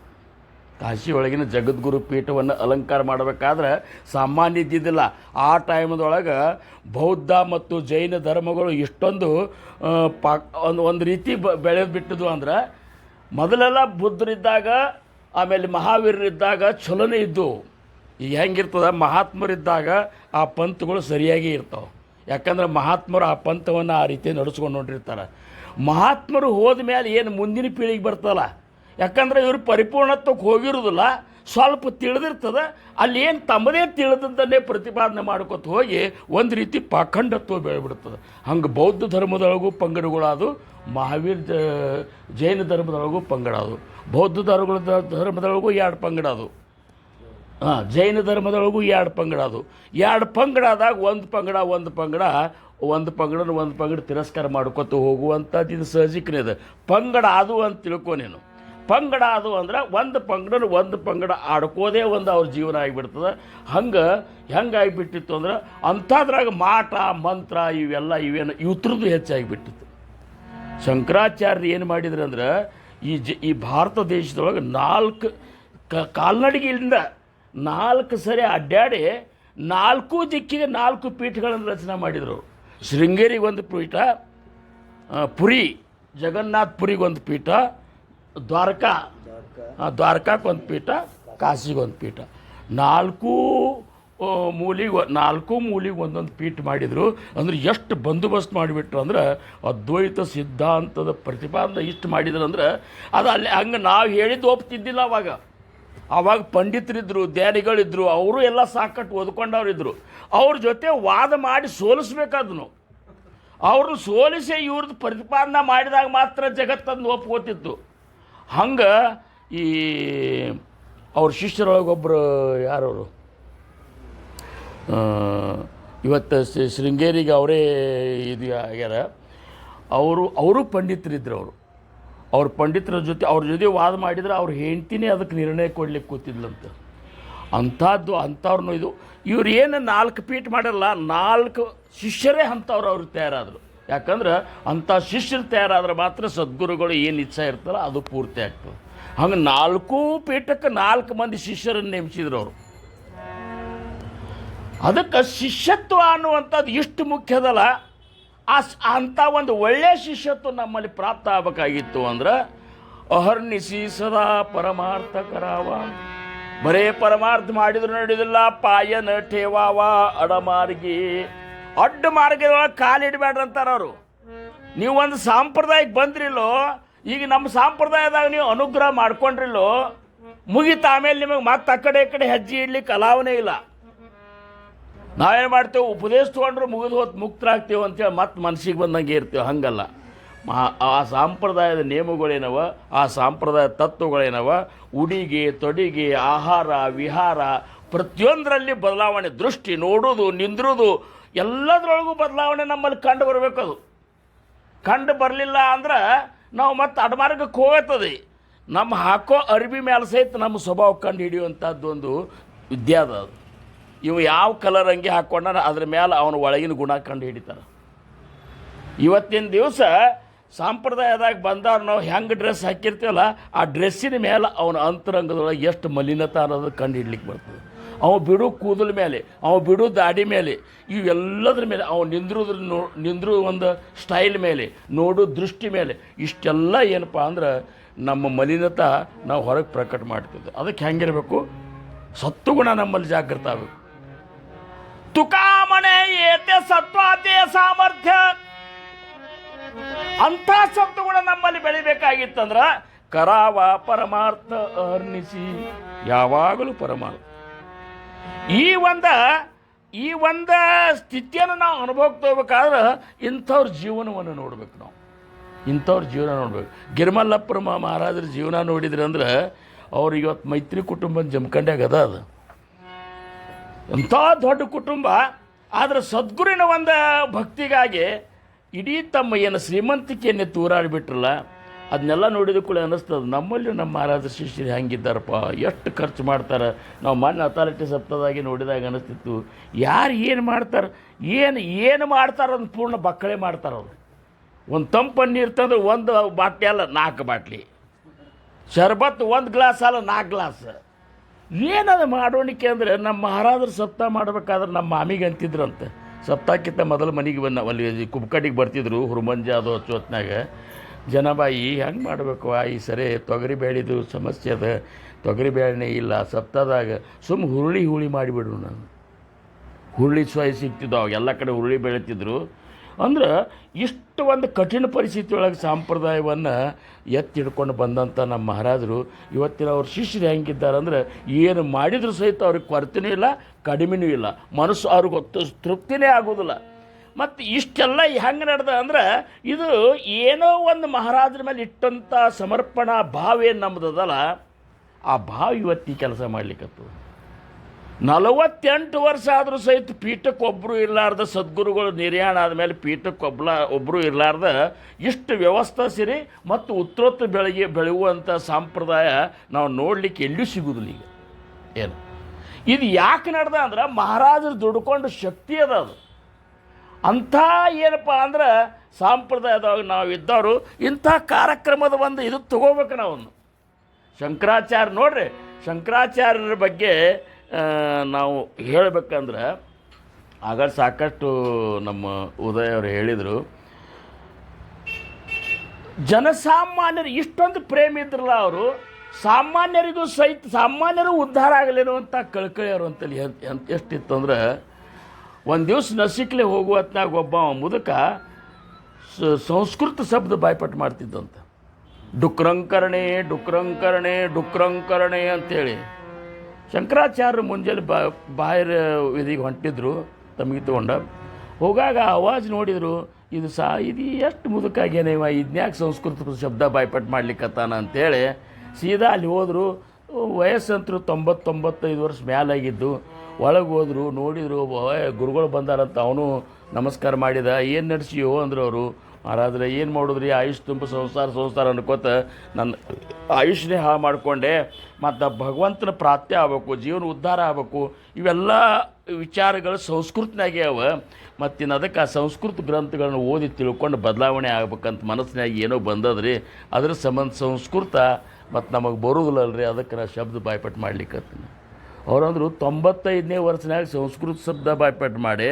ಕಾಶಿಯೊಳಗಿನ ಜಗದ್ಗುರು ಪೀಠವನ್ನು ಅಲಂಕಾರ ಮಾಡಬೇಕಾದ್ರೆ ಸಾಮಾನ್ಯ ಇದ್ದಿದ್ದಿಲ್ಲ. ಆ ಟೈಮದೊಳಗೆ ಬೌದ್ಧ ಮತ್ತು ಜೈನ ಧರ್ಮಗಳು ಇಷ್ಟೊಂದು ಒಂದು ರೀತಿ ಬೆಳೆದು ಬಿಟ್ಟಿದ್ವು. ಅಂದ್ರೆ ಮೊದಲೆಲ್ಲ ಬುದ್ಧರಿದ್ದಾಗ, ಆಮೇಲೆ ಮಹಾವೀರರಿದ್ದಾಗ ಚಲನೆ ಇದ್ದು. ಈಗ ಹೆಂಗಿರ್ತದೆ, ಮಹಾತ್ಮರಿದ್ದಾಗ ಆ ಪಂಥಗಳು ಸರಿಯಾಗಿ ಇರ್ತಾವೆ. ಯಾಕಂದ್ರೆ ಮಹಾತ್ಮರು ಆ ಪಂಥವನ್ನು ಆ ರೀತಿ ನಡೆಸ್ಕೊಂಡು ನೋಡಿರ್ತಾರೆ. ಮಹಾತ್ಮರು ಹೋದ ಮೇಲೆ ಏನು ಮುಂದಿನ ಪೀಳಿಗೆ ಬರ್ತಲ್ಲ, ಯಾಕಂದ್ರೆ ಇವರು ಪರಿಪೂರ್ಣತ್ವಕ್ಕೆ ಹೋಗಿರೋದಿಲ್ಲ, ಸ್ವಲ್ಪ ತಿಳಿದಿರ್ತದೆ. ಅಲ್ಲಿ ಏನು ತಮ್ಮದೇ ತಿಳಿದದ್ದನ್ನೇ ಪ್ರತಿಪಾದನೆ ಮಾಡ್ಕೊತ ಹೋಗಿ ಒಂದು ರೀತಿ ಪಾಖಂಡತ್ವ ಬೆಳೆಬಿಡ್ತದೆ. ಹಂಗೆ ಬೌದ್ಧ ಧರ್ಮದೊಳಗೂ ಪಂಗಡಗಳಾದು, ಜೈನ ಧರ್ಮದೊಳಗೂ ಪಂಗಡಾದು, ಬೌದ್ಧ ಧರ್ಮದೊಳಗೂ 2 ಪಂಗಡಾದು, ಜೈನ ಧರ್ಮದೊಳಗೂ 2 ಪಂಗಡಾದು. 2 ಪಂಗಡಾದಾಗ ಒಂದು ಪಂಗಡ ತಿರಸ್ಕಾರ ಮಾಡ್ಕೊತ ಹೋಗುವಂಥದ್ದು ಇದು ಸಹಜಿಕನೇ ಇದೆ. ಪಂಗಡ ಅದು ಅಂತ ತಿಳ್ಕೊ ನೀನು. ಪಂಗಡ ಅದು ಅಂದ್ರೆ ಒಂದು ಪಂಗಡ ಆಡ್ಕೋದೇ ಒಂದು ಅವ್ರ ಜೀವನ ಆಗಿಬಿಡ್ತದೆ. ಹೆಂಗಾಗಿಬಿಟ್ಟಿತ್ತು ಅಂದ್ರೆ ಅಂಥದ್ರಾಗ ಮಾಟ ಮಂತ್ರ ಇವೇನು ಇವ್ರದ್ದು ಹೆಚ್ಚಾಗಿಬಿಟ್ಟಿತ್ತು. ಶಂಕರಾಚಾರ್ಯರು ಏನು ಮಾಡಿದ್ರು ಅಂದ್ರೆ ಈ ಭಾರತ ದೇಶದೊಳಗೆ 4 ಕಾಲ್ನಡಿಗೆಯಿಂದ 4 ಸರಿ ಅಡ್ಡಾಡಿ 4 ದಿಕ್ಕಿಗೆ 4 ಪೀಠಗಳನ್ನು ರಚನೆ ಮಾಡಿದರು. ಶೃಂಗೇರಿಗೆ ಒಂದು ಪೀಠ, ಪುರಿ ಜಗನ್ನಾಥ ಪುರಿಗೊಂದು ಪೀಠ, ದ್ವಾರಕಾಕ್ಕೊಂದು ಪೀಠ, ಕಾಶಿಗೊಂದು ಪೀಠ. 4 ಮೂಲಿಗೆ ಒಂದೊಂದು ಪೀಠ ಮಾಡಿದರು. ಅಂದ್ರೆ ಎಷ್ಟು ಬಂದೋಬಸ್ತ್ ಮಾಡಿಬಿಟ್ರು ಅಂದ್ರೆ ಅದ್ವೈತ ಸಿದ್ಧಾಂತದ ಪ್ರತಿಪಾದನೆ ಇಷ್ಟು ಮಾಡಿದ್ರು ಅಂದ್ರೆ ಅದು ಅಲ್ಲಿ ಹಂಗೆ ನಾವು ಹೇಳಿದ್ದು ಒಪ್ತಿದ್ದಿಲ್ಲ. ಆವಾಗ ಪಂಡಿತರಿದ್ದರು, ಧ್ಯಾನಿಗಳಿದ್ದರು, ಅವರು ಎಲ್ಲ ಸಾಕಟ್ಟು ಓದ್ಕೊಂಡವ್ರಿದ್ರು. ಅವ್ರ ಜೊತೆ ವಾದ ಮಾಡಿ ಸೋಲಿಸ್ಬೇಕಾದ್ನು. ಅವ್ರನ್ನ ಸೋಲಿಸಿ ಇವ್ರದ್ದು ಪ್ರತಿಪಾದನೆ ಮಾಡಿದಾಗ ಮಾತ್ರ ಜಗತ್ತನ್ನು ಒಪ್ಕೋತಿತ್ತು. ಹಂಗೆ ಈ ಅವ್ರ ಶಿಷ್ಯರೊಳಗೊಬ್ಬರು ಯಾರವರು ಇವತ್ತು ಶೃಂಗೇರಿಗೆ ಅವರೇ ಇದು ಆಗ್ಯಾರ. ಅವರು ಪಂಡಿತರಿದ್ರು. ಅವ್ರ ಪಂಡಿತರ ಜೊತೆ ವಾದ ಮಾಡಿದ್ರೆ ಅವ್ರ ಹೆಂಡ್ತಿನೇ ಅದಕ್ಕೆ ನಿರ್ಣಯ ಕೊಡ್ಲಿಕ್ಕೆ ಕೂತಿದ್ಲಂತ. ಅಂಥವ್ರನ್ನೂ ಇವ್ರು ಏನು 4 ಪೀಠ ಮಾಡಿರಲ್ಲ, 4 ಶಿಷ್ಯರೇ ಅವ್ರಿಗೆ ತಯಾರಾದರು. ಯಾಕಂದ್ರೆ ಅಂಥ ಶಿಷ್ಯರು ತಯಾರಾದ್ರೆ ಮಾತ್ರ ಸದ್ಗುರುಗಳು ಏನು ಇಚ್ಛೆ ಇರ್ತಲ್ಲ ಅದು ಪೂರ್ತಿ ಆಗ್ತದೆ. ಹಂಗೆ 4 ಪೀಠಕ್ಕೆ 4 ಮಂದಿ ಶಿಷ್ಯರನ್ನು ನೇಮಿಸಿದ್ರು ಅವರು. ಅದಕ್ಕೆ ಶಿಷ್ಯತ್ವ ಅನ್ನುವಂಥದ್ದು ಇಷ್ಟು ಮುಖ್ಯದಲ್ಲ. ಅಂಥ ಒಂದು ಒಳ್ಳೆಯ ಶಿಷ್ಯತ್ವ ನಮ್ಮಲ್ಲಿ ಪ್ರಾಪ್ತ ಆಗಬೇಕಾಗಿತ್ತು ಅಂದ್ರೆ ಅಹರ್ನಿಸಿ ಸದಾ ಪರಮಾರ್ಥ ಕರಾವ. ಬರೇ ಪರಮಾರ್ಥ ಮಾಡಿದ್ರು ನಡೆಯೋದಿಲ್ಲ. ಪಾಯನ ಠೇವಾವ ಅಡಮಾರ್ಗಿ, ಅಡ್ಡ ಮಾರ್ಗದೊಳಗೆ ಕಾಲಿಡಬೇಡ್ರಿ ಅಂತಾರೆ ಅವರು. ನೀವು ಒಂದು ಸಾಂಪ್ರದಾಯಕ್ಕೆ ಬಂದ್ರಿಲ್ಲೋ, ಈಗ ನಮ್ಮ ಸಾಂಪ್ರದಾಯದಾಗ ನೀವು ಅನುಗ್ರಹ ಮಾಡ್ಕೊಂಡ್ರಿಲ್ಲೋ ಮುಗಿತ. ಆಮೇಲೆ ನಿಮಗೆ ಮತ್ತೆ ಆ ಕಡೆ ಈ ಕಡೆ ಹೆಜ್ಜೆ ಇಡ್ಲಿಕ್ಕೆ ಅಲಾವನೇ ಇಲ್ಲ. ನಾವೇನು ಮಾಡ್ತೇವೆ, ಉಪದೇಶ ತೊಗೊಂಡ್ರೆ ಮುಗಿದು ಹೊತ್ತು ಮುಕ್ತರಾಗ್ತೇವೆ ಅಂತೇಳಿ ಮತ್ತೆ ಮನಸ್ಸಿಗೆ ಬಂದಂಗೆ ಇರ್ತೇವೆ. ಹಂಗಲ್ಲ. ಆ ಸಾಂಪ್ರದಾಯದ ನಿಯಮಗಳೇನವ, ಆ ಸಾಂಪ್ರದಾಯ ತತ್ವಗಳೇನವ, ಉಡಿಗೆ ತೊಡಿಗೆ ಆಹಾರ ವಿಹಾರ ಪ್ರತಿಯೊಂದರಲ್ಲಿ ಬದಲಾವಣೆ, ದೃಷ್ಟಿ ನೋಡೋದು ನಿಂದ್ರೋದು ಎಲ್ಲದರೊಳಗೂ ಬದಲಾವಣೆ ನಮ್ಮಲ್ಲಿ ಕಂಡು ಬರಬೇಕದು. ಕಂಡು ಬರಲಿಲ್ಲ ಅಂದ್ರೆ ನಾವು ಮತ್ತೆ ಅಡಮಾರ್ಗಕ್ಕೆ ಹೋಗ್ತದೆ. ನಮ್ಮ ಹಾಕೋ ಅರಿವಿ ಮೇಲೆ ಸಹಿತ ನಮ್ಮ ಸ್ವಭಾವ ಕಂಡು ಹಿಡಿಯುವಂಥದ್ದು ಒಂದು ವಿದ್ಯಾದ ಅದು. ಇವು ಯಾವ ಕಲರ್ ಅಂಗಿ ಹಾಕ್ಕೊಂಡ ಅದ್ರ ಮೇಲೆ ಅವನ ಒಳಗಿನ ಗುಣ ಕಂಡು ಹಿಡಿತಾರೆ. ಇವತ್ತಿನ ದಿವಸ ಸಾಂಪ್ರದಾಯದಾಗ ಬಂದವ್ರು ನಾವು ಹೆಂಗೆ ಡ್ರೆಸ್ ಹಾಕಿರ್ತೀವಲ್ಲ ಆ ಡ್ರೆಸ್ಸಿನ ಮೇಲೆ ಅವನ ಅಂತರಂಗದೊಳಗೆ ಎಷ್ಟು ಮಲಿನತೆ ಅನ್ನೋದು ಕಂಡು ಹಿಡ್ಲಿಕ್ಕೆ ಬರ್ತದೆ. ಅವ ಬಿಡು ಕೂದಲ ಮೇಲೆ, ಅವ ಬಿಡು ದಾಡಿ ಮೇಲೆ, ಇವೆಲ್ಲದ್ರ ಮೇಲೆ, ಅವ ನಿಂದ್ರು ಒಂದು ಸ್ಟೈಲ್ ಮೇಲೆ, ನೋಡು ದೃಷ್ಟಿ ಮೇಲೆ, ಇಷ್ಟೆಲ್ಲ ಏನಪ್ಪ ಅಂದ್ರೆ ನಮ್ಮ ಮಲಿನತೆ ನಾವು ಹೊರಗೆ ಪ್ರಕಟ ಮಾಡ್ತಿದ್ದೆ. ಅದಕ್ಕೆ ಹೆಂಗಿರಬೇಕು? ಸತ್ವಗುಣ ನಮ್ಮಲ್ಲಿ ಜಾಗೃತ ಆಗಬೇಕು. ತುಕಾಮಣೆ ಏತೆ ಸತ್ವಾತೆ ಸಾಮರ್ಥ್ಯ, ಅಂಥ ಸತ್ವಗುಣ ನಮ್ಮಲ್ಲಿ ಬೆಳಿಬೇಕಾಗಿತ್ತಂದ್ರೆ ಕರಾವ ಪರಮಾರ್ಥ ಅರ್ನಿಸಿ, ಯಾವಾಗಲೂ ಪರಮಾರ್ಥ. ಈ ಒಂದು ಸ್ಥಿತಿಯನ್ನು ನಾವು ಅನುಭವಕ್ಕೆ ಹೋಗ್ಬೇಕಾದ್ರೆ ಇಂಥವ್ರ ಜೀವನವನ್ನು ನೋಡ್ಬೇಕು. ನಾವು ಇಂಥವ್ರ ಜೀವನ ನೋಡ್ಬೇಕು. ಗಿರಿಮಲ್ಲಪ್ಪರ ಮಹಾರಾಜರ ಜೀವನ ನೋಡಿದ್ರೆ ಅಂದ್ರೆ ಅವ್ರು ಇವತ್ತು ಮೈತ್ರಿ ಕುಟುಂಬದ ಜಮಖಂಡ್ಯಾಗ ಅದು ಎಂಥ ದೊಡ್ಡ ಕುಟುಂಬ. ಆದರೆ ಸದ್ಗುರುವಿನ ಒಂದು ಭಕ್ತಿಗಾಗಿ ಇಡೀ ತಮ್ಮ ಏನು ಶ್ರೀಮಂತಿಕೆಯನ್ನೇ ತೂರಾಡಿಬಿಟ್ರಲ್ಲ, ಅದನ್ನೆಲ್ಲ ನೋಡಿದ ಕೂಡ ಅನ್ನಿಸ್ತದೆ ನಮ್ಮಲ್ಲಿ ನಮ್ಮ ಮಹಾರಾಜರ ಶಿಷ್ಯರು ಹೆಂಗಿದ್ದಾರಪ್ಪ, ಎಷ್ಟು ಖರ್ಚು ಮಾಡ್ತಾರೆ. ನಾವು ಮೊನ್ನೆ ಅಥಾರಿಟಿ ಸಪ್ತಾಹದಾಗಿ ನೋಡಿದಾಗ ಅನ್ನಿಸ್ತಿತ್ತು, ಯಾರು ಏನು ಮಾಡ್ತಾರೆ, ಏನು ಮಾಡ್ತಾರೆ ಅದನ್ನು ಪೂರ್ಣ ಬಕ್ಕಳೆ ಮಾಡ್ತಾರೆ. ಅವರು ಒಂದು ತಂಪು ನೀರು ತಂದ್ರೆ ಒಂದು ಬಾಟ್ಲಿ ಅಲ್ಲ 4 ಬಾಟ್ಲಿ, ಶರ್ಬತ್ 1 ಗ್ಲಾಸ್ ಅಲ್ಲ 4 ಗ್ಲಾಸ್. ಏನದು ಮಾಡೋಣಿಕೆ ಅಂದರೆ ನಮ್ಮ ಮಹಾರಾಜರು ಸಪ್ತಾಹ ಮಾಡ್ಬೇಕಾದ್ರೆ ನಮ್ಮ ಮಾಮಿಗೆ ಅಂತಿದ್ರಂತೆ, ಸಪ್ತಾಹಕ್ಕಿಂತ ಮೊದಲು ಮನೆಗೆ ಅಲ್ಲಿ ಕುಬ್ಕಟ್ಟಿಗೆ ಬರ್ತಿದ್ರು ಹುರ್ಮಂಜ ಅದು ಹೊತ್ನಾಗ, ಜನಬಾಯಿ ಹೆಂಗೆ ಮಾಡಬೇಕು ಈ ಸರಿ ತೊಗರಿ ಬೇಳಿದು ಸಮಸ್ಯೆ ಅದ, ತೊಗರಿ ಬೇಳೆನೇ ಇಲ್ಲ ಸಪ್ತಾಹದಾಗ, ಹುರುಳಿ ಮಾಡಿಬಿಡ್ರು. ನಾನು ಹುರುಳಿ ಸಿಗ್ತಿದ್ದು ಅವಾಗ ಎಲ್ಲ ಕಡೆ ಹುರುಳಿ ಬೆಳೀತಿದ್ರು. ಅಂದ್ರೆ ಇಷ್ಟು ಒಂದು ಕಠಿಣ ಪರಿಸ್ಥಿತಿ ಒಳಗೆ ಸಾಂಪ್ರದಾಯವನ್ನು ಎತ್ತಿಡ್ಕೊಂಡು ಬಂದಂಥ ನಮ್ಮ ಮಹಾರಾಜರು ಇವತ್ತಿನ ಅವ್ರ ಶಿಷ್ಯರು ಹೆಂಗಿದ್ದಾರೆ ಅಂದರೆ ಏನು ಮಾಡಿದರೂ ಸಹಿತ ಅವ್ರಿಗೆ ಕೊರತೆನೂ ಇಲ್ಲ, ಕಡಿಮೆನೂ ಇಲ್ಲ, ಮನಸ್ಸು ಅವ್ರಿಗೆ ತೃಪ್ತಿನೇ ಆಗೋದಿಲ್ಲ. ಮತ್ತು ಇಷ್ಟೆಲ್ಲ ಹೆಂಗೆ ನಡೆದ ಅಂದ್ರೆ ಇದು ಏನೋ ಒಂದು ಮಹಾರಾಜರ ಮೇಲೆ ಇಟ್ಟಂಥ ಸಮರ್ಪಣಾ ಭಾವ ಏನು ನಮ್ಮದಲ್ಲ, ಆ ಭಾವ ಇವತ್ತಿ ಕೆಲಸ ಮಾಡ್ಲಿಕ್ಕತ್ತು. 48 ವರ್ಷ ಆದರೂ ಸಹಿತ ಪೀಠಕ್ಕೆ ಒಬ್ಬರು ಇರಲಾರ್ದ ಸದ್ಗುರುಗಳು ನಿರ್ಯಾಣ ಆದಮೇಲೆ ಪೀಠಕ್ಕೆ ಒಬ್ಬರು ಇರಲಾರ್ದ ಇಷ್ಟು ವ್ಯವಸ್ಥೆ ಸಿರಿ ಮತ್ತು ಉತ್ತರೋತ್ತರ ಬೆಳೆಯುವಂಥ ಸಂಪ್ರದಾಯ ನಾವು ನೋಡಲಿಕ್ಕೆ ಎಲ್ಲೂ ಸಿಗೋದಿಲ್ಲ ಈಗ. ಏನು ಇದು ಯಾಕೆ ನಡೆದ ಅಂದ್ರೆ ಮಹಾರಾಜರು ದುಡ್ಕೊಂಡು ಶಕ್ತಿ ಅದ. ಅದು ಅಂಥ ಏನಪ್ಪ ಅಂದ್ರೆ ಸಾಂಪ್ರದಾಯದಾಗ ನಾವು ಇದ್ದವರು ಇಂಥ ಕಾರ್ಯಕ್ರಮದ ಒಂದು ಇದು ತಗೋಬೇಕು. ನಾವನ್ನು ಶಂಕರಾಚಾರ್ಯ ನೋಡ್ರಿ, ಶಂಕರಾಚಾರ್ಯರ ಬಗ್ಗೆ ನಾವು ಹೇಳಬೇಕಂದ್ರೆ ಆಗ ಸಾಕಷ್ಟು ನಮ್ಮ ಉದಯ ಅವರು ಹೇಳಿದರು, ಜನಸಾಮಾನ್ಯರು ಇಷ್ಟೊಂದು ಪ್ರೇಮ ಇದ್ರಲ್ಲ ಅವರು, ಸಾಮಾನ್ಯರಿಗೂ ಸಹಿತ ಸಾಮಾನ್ಯರು ಉದ್ಧಾರ ಆಗಲೇನು ಅಂತ ಕಳ್ಕಳಿಯವರು ಅಂತಲ್ಲಿ ಎಷ್ಟಿತ್ತು ಅಂದ್ರೆ, ಒಂದು ದಿವಸ ನಸಿಕ್ಲೆ ಹೋಗುವ ಹೊತ್ನಾಗ ಒಬ್ಬ ಮುದುಕ ಸಂಸ್ಕೃತ ಶಬ್ದ ಬಾಯ್ಪಾಟ್ ಮಾಡ್ತಿದ್ದಂತ, ಡುಕ್ರಂಕರಣೆ ಡುಕ್ರಂಕರಣೆ ಡುಕ್ರಂಕರಣೆ ಅಂಥೇಳಿ. ಶಂಕರಾಚಾರ್ಯರು ಮುಂಜಾನೆ ಬಾಯರ ವಿಧಿಗೆ ಹೊಂಟಿದ್ರು ತಮಗೆ ತೊಗೊಂಡ ಹೋಗಾಗ ಆವಾಜ್ ನೋಡಿದರು, ಇದು ಎಷ್ಟು ಮುದುಕಾಗ್ಯಾನ ಇವ, ಇದ್ನ್ಯಾಕೆ ಸಂಸ್ಕೃತ ಶಬ್ದ ಬಾಯ್ಪಾಟ್ ಮಾಡ್ಲಿಕ್ಕತ್ತಾನ ಅಂಥೇಳಿ ಸೀದಾ ಅಲ್ಲಿ ಹೋದರು. ವಯಸ್ಸಂತರು 90-95 ವರ್ಷ ಮೇಲಾಗಿದ್ದು. ಒಳಗೆ ಹೋದರು, ನೋಡಿದರು, ಗುರುಗಳು ಬಂದಾರಂತ. ಅವನು ನಮಸ್ಕಾರ ಮಾಡಿದ. ಏನು ನಡೆಸಿಯೋ ಅಂದರು ಅವರು. ಮಹಾರಾಜ್ರೆ ಏನು ಮಾಡಿದ್ರಿ, ಆಯುಷ್ ತುಂಬ ಸಂಸಾರ ಅನ್ಕೋತ ನನ್ನ ಆಯುಷ್ನೇ ಹಾಳು ಮಾಡಿಕೊಂಡೆ, ಮತ್ತು ಭಗವಂತನ ಪ್ರಾಪ್ತಿ ಆಗಬೇಕು, ಜೀವನ ಉದ್ಧಾರ ಆಗಬೇಕು, ಇವೆಲ್ಲ ವಿಚಾರಗಳು ಸಂಸ್ಕೃತನಾಗೆ ಅವ. ಮತ್ತಿನ್ನು ಅದಕ್ಕೆ ಆ ಸಂಸ್ಕೃತ ಗ್ರಂಥಗಳನ್ನು ಓದಿ ತಿಳ್ಕೊಂಡು ಬದಲಾವಣೆ ಆಗ್ಬೇಕಂತ ಮನಸ್ಸಿನಾಗ ಏನೋ ಬಂದದ್ರಿ. ಅದ್ರ ಸಂಬಂಧ ಸಂಸ್ಕೃತ ಮತ್ತು ನಮಗೆ ಬರೋದಿಲ್ಲಲ್ರಿ, ಅದಕ್ಕೆ ನಾ ಶಬ್ದ ಬಾಯ್ಪಾಟ್ ಮಾಡ್ಲಿಕ್ಕತ್ತೀನಿ. ಅವರಂದ್ರು 95ನೇ ವರ್ಷನಾಗ ಸಂಸ್ಕೃತ ಶಬ್ದ ಬಾಯ್ಪಾಟ್ ಮಾಡಿ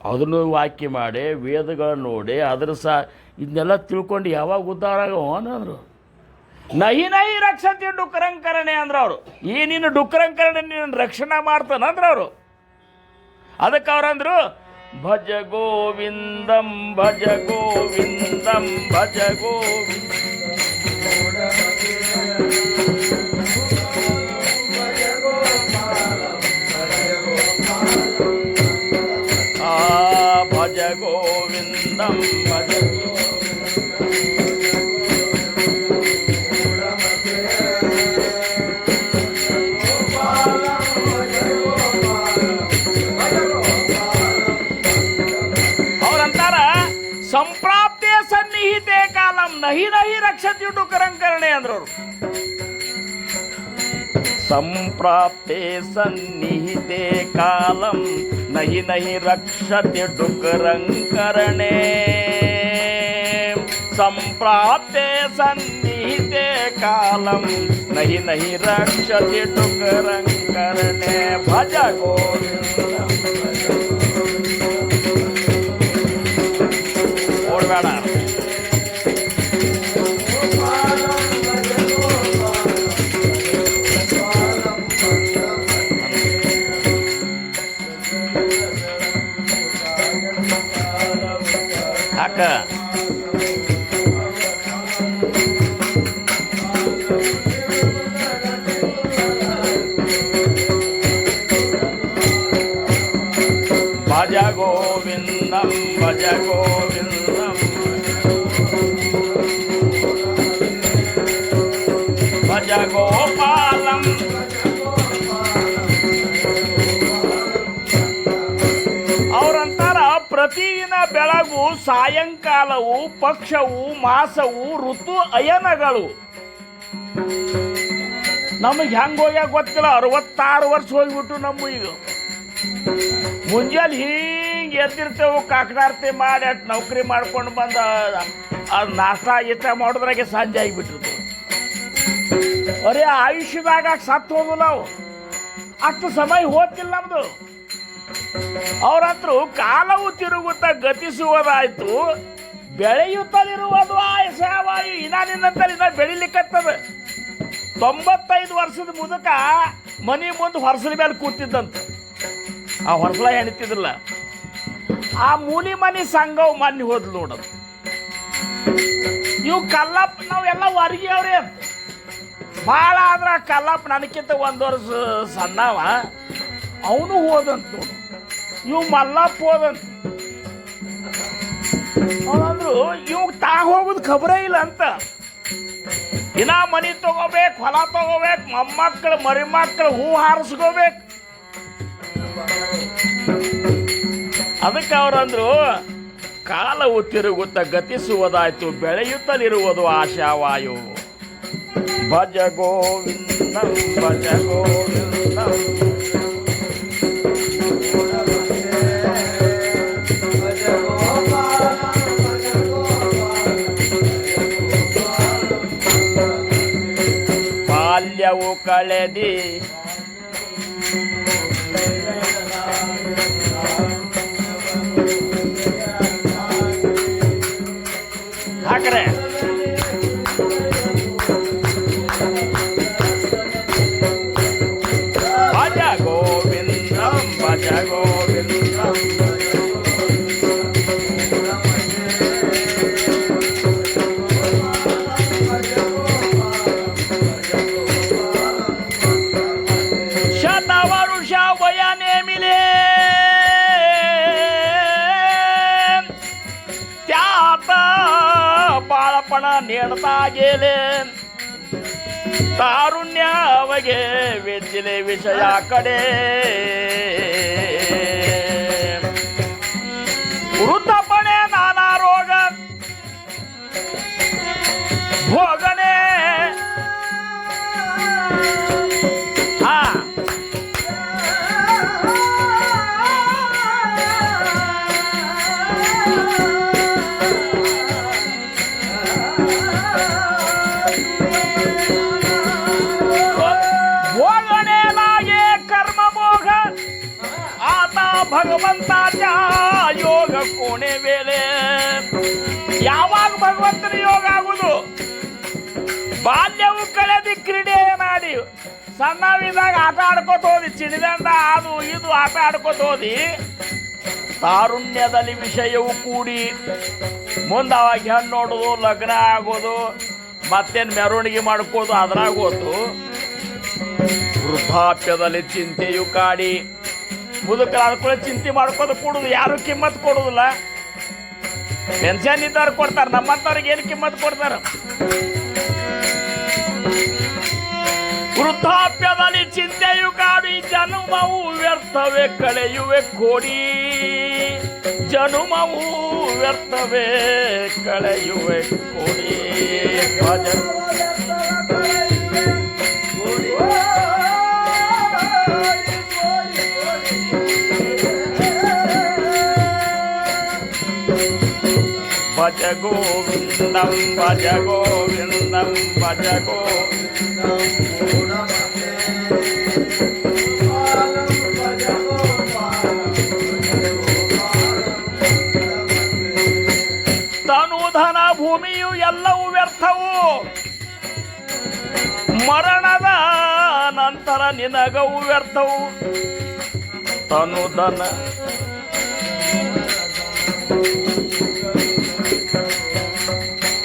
ಅದನ್ನು ವಾಕ್ಯ ಮಾಡಿ ವೇದಗಳನ್ನು ನೋಡಿ ಇದನ್ನೆಲ್ಲ ತಿಳ್ಕೊಂಡು ಯಾವಾಗ ಉದ್ಧಾರ ಆಗವನಂದ್ರು. ನಹಿ ರಕ್ಷತೆ ಡುಕ್ರಂಕರಣೆ ಅಂದ್ರೆ ಅವರು, ಈ ನೀನು ಡುಕ್ರಂಕರಣೆ ನೀನು ರಕ್ಷಣೆ ಮಾಡ್ತಾನಂದ್ರೆ ಅವರು. ಅದಕ್ಕೆ ಅವರಂದ್ರು ಭಜ ಗೋವಿಂದಂ ಭಜ ಗೋವಿಂದಂ ಭಜ ಗೋವಿಂದ ಭಜ ಗೋವಿಂದಂ ಭಜ. ಅವರಂತಾರ ಸಂಪ್ರಾಪ್ತೆ ಸನ್ನಿಹಿತೆ ಕಾಲಂ ನಹಿ ರಕ್ಷತಿ ಡುಕ್ರಂಕರಣೆ ಅಂದ್ರವ್ರು. ಸಂಪ್ರಾಪ್ತೆ ಸನ್ನಿಹಿತೆ ಕಾಲಂ ನಹಿ ನಹಿ ರಕ್ಷತೆ ಡುಕರಂಕರಣೆ ಸಂಪ್ರಾಪ್ತೆ ಸನ್ನಿಹಿತೆ ಕಾಲಂ ನಹಿ ನಹಿ ರಕ್ಷತೆ ಡುಕರಂಕರಣೆ ಭಜ ಗೋವಿಂದ ಓಡಬೇಡ ಹಾಕ ಭಜ ಗೋವಿಂದಂ ಭಜ ಗೋವಿಂದಂ ಭಜ ಗೋಪಾಲಂ ಅವರಂತಾರ ಪ್ರತಿದಿನ ಬೆಳಗು ಸಾಯಂಕಾಲವು ಪಕ್ಷವು ಮಾಸವು ಋತು ಅಯನಗಳು ನಮಗೆ ಹೆಂಗ ಹೋಗ್ಯಾಕ ಗೊತ್ತಿಲ್ಲ 66 ವರ್ಷ ಹೋಗ್ಬಿಟ್ಟು ನಮ್ಮ ಈಗ ಮುಂಜಾನೆ ಹಿಂಗೆ ಎದ್ದಿರ್ತೇವೆ ಕಾಕಡಾರ್ತಿ ಮಾಡಿ ಅಷ್ಟು ನೌಕರಿ ಮಾಡ್ಕೊಂಡು ಬಂದ ನಾಷ್ಟ ಗೀಷ್ಟ ಮಾಡೋದ್ರಾಗೆ ಸಂಜೆ ಆಗಿಬಿಟ್ಟಿರ್ತೇವೆ ಅರೇ ಆಯುಷ್ಯದಾಗ ಸತ್ತು ಹೋದು ನಾವು ಅಷ್ಟು ಸಮಯ ಹೋಗ್ತಿಲ್ಲ ನಮ್ದು ಅವ್ರಂತರೂ ಕಾಲವು ತಿರುಗುತ್ತಾ ಗತಿಸುವುದಾಯ್ತು ಬೆಳೆಯುತ್ತಲಿರುವುದು ಆಯಸವಾಯು ನಿನ್ನಂತಲ್ಲಿ ಇನ್ನ ಬೆಳಿಲಿಕ್ಕತ್ತದ 95 ವರ್ಷದ ಮುದುಕ ಮನೆ ಮುಂದೆ ಹೊರಸಲ ಮೇಲೆ ಕೂತಿದ್ದಂತ ಆ ಹೊರಸಲ ಹೆಣಿತಿದ್ರಲ್ಲ ಆ ಮೂಲಿ ಮನೆ ಸಂಘವು ಮನೆ ಹೋದ್ಲು ನೋಡೋದು ಇವು ಕಲ್ಲಪ್ಪ ನಾವೆಲ್ಲ ಹೊರಗೆ ಅವ್ರೆ ಭಾಳ ಆದ್ರ ಕಲ್ಲಪ್ಪ ನನಕ್ಕಿಂತ 1 ವರ್ಷ ಸಣ್ಣವ ಅವನು ಹೋದಂತ ನೋಡು ಇವು ಮಲ್ಲಪ್ಪ ಹೋದಂತ ಅವನಂದ್ರು ಇವ್ ತಾ ಹೋಗುದು ಖಬರೇ ಇಲ್ಲ ಅಂತ ಇನ್ನ ಮನಿ ತಗೋಬೇಕು ಹೊಲ ತಗೋಬೇಕು ಮೊಮ್ಮಕ್ಕಳು ಮರಿ ಮಕ್ಕಳು ಹೂ ಹಾರಿಸ್ಕೋಬೇಕು ಅದಕ್ಕೆ ಅವರಂದ್ರು ಕಾಲವು ತಿರುಗುತ್ತ ಗತಿಸುವುದಾಯ್ತು ಬೆಳೆಯುತ್ತಲಿರುವುದು ಆಶಾವಾಯು ಭಜ ಗೋವಿಂದ ಭಜ ಗೋವಿಂದ ಬಾಲ್ಯವು ಕಳೆದಿ ಹಾಕ್ರೆ ಭಜ ಗೋವಿಂದ ಭಜ ಗೋವಿಂದ ಶತವರುಷ ವಯನೇಮಿಲೆ ತ್ಯಾತ ಬಾಳಪಣ ನೇಡ್ತಾ ಗೆಲೆ ತಾರುಣ್ಯ ಅವಗೆ ವೆಚ್ಚಿಲೆ ವಿಷಯ ಕಡೆ ವೃದ್ಧಪಣೆ ನಾನಾ ರೋಗ ಭೋಗನೆ ಭಗವಂತಾಚ ಯೋಗ ಕೋಣೆ ವೇಳೆ ಯಾವಾಗ ಭಗವಂತನ ಯೋಗ ಆಗುದು ಬಾಲ್ಯವು ಕಳೆದಿ ಕ್ರೀಡೆ ಮಾಡಿ ಸಣ್ಣವಿದ್ದಾಗ ಆಟ ಆಡ್ಕೋತ ಹೋದಿ ಚಿಣಿದಂಡ ಅದು ಇದು ಆಟ ಆಡ್ಕೋತ ಹೋದಿ ತಾರುಣ್ಯದಲ್ಲಿ ವಿಷಯವು ಕೂಡಿ ಮುಂದೆ ಅವಾಗ ಹೆಣ್ಣು ನೋಡೋದು ಲಗ್ನ ಆಗೋದು ಮತ್ತೇನು ಮೆರವಣಿಗೆ ಮಾಡ್ಕೋದು ಅದ್ರಾಗೋದು ವೃದ್ಧಾಪ್ಯದಲ್ಲಿ ಚಿಂತೆಯು ಕಾಡಿ ಮುದುಕರು ಆಡ್ಕೊಳ್ಳೋ ಚಿಂತೆ ಮಾಡ್ಕೋದು ಕೊಡುದು ಯಾರು ಕಿಮ್ಮತ್ ಕೊಡುದಿಲ್ಲ ಪೆನ್ಷನ್ ಇದ್ದವ್ರು ಕೊಡ್ತಾರೆ ನಮ್ಮಂತವ್ರಿಗೆ ಏನು ಕಿಮ್ಮತ್ ಕೊಡ್ತಾರ ವೃದ್ಧಾಪ್ಯದಲ್ಲಿ ಚಿಂತೆಯು ಕಾಡಿ ಜನುಮವು ವ್ಯರ್ಥವೇ ಕಳೆಯುವೆ ಕೋಡಿ ಜನುಮವು ವ್ಯರ್ಥವೇ ಕಳೆಯುವೆ ಕೋಡಿ ಭಜ ಭಜ ಗೋವಿಂದಂ ಭಜ ಗೋವಿಂದಂ ಭಜ ಗೋವಿಂದಂ ತನುಧನ ಭೂಮಿಯು ಎಲ್ಲವೂ ವ್ಯರ್ಥವು, ಮರಣದ ನಂತರ ನಿನಗವು ವ್ಯರ್ಥವು. ತನುಧನ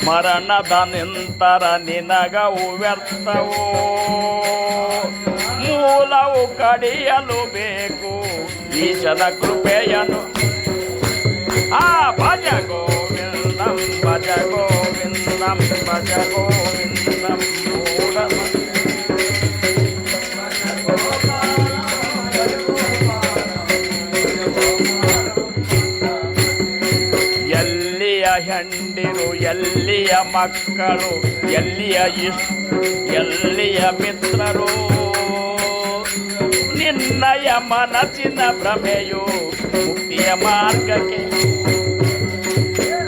ಮರಣದ ನಂತರ ನಿನಗವು ವ್ಯರ್ಥವು, ಮೂಲವು ಕಡಿಯಲು ಬೇಕು ಈಶನ ಕೃಪೆಯನು. ಭಜ ಗೋವಿಂದಂ ಭಜ ಗೋವಿಂದಂ ಭಜ ಗೋವಿಂದಂ ಎಲ್ಲಿಯ ಹೆಂಡಿರು ಎಲ್ಲಿಯ ಮಕ್ಕಳು ಎಲ್ಲಿಯ ಎಲ್ಲಿಯ ಮಿತ್ರರು, ನಿನ್ನಯ ಮನಸ್ಸಿನ ಭ್ರಮೆಯು ಮುಕ್ತಿಯ ಮಾರ್ಗಕ್ಕೆ.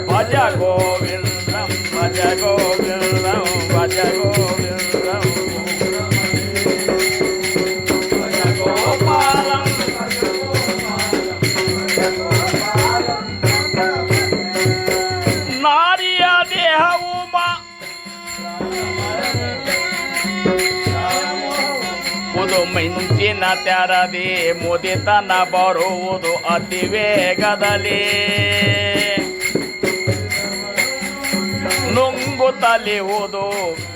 ಭಜ ಗೋವಿಂದಂ ಭಜ ಗೋವಿಂದಂ ಭಜ ಗೋವಿಂದಂ ಭಜ ಗೋಪಾಲಂ. ನಾರಿಯ ದೇಹವು ಮುದು ಮಿಂಚಿನ ತೆರದಿ ಮುದಿತನ ಬರುವುದು ಅತಿ ವೇಗದಲ್ಲಿ, ನುಂಗುತ್ತಲಿಹುದು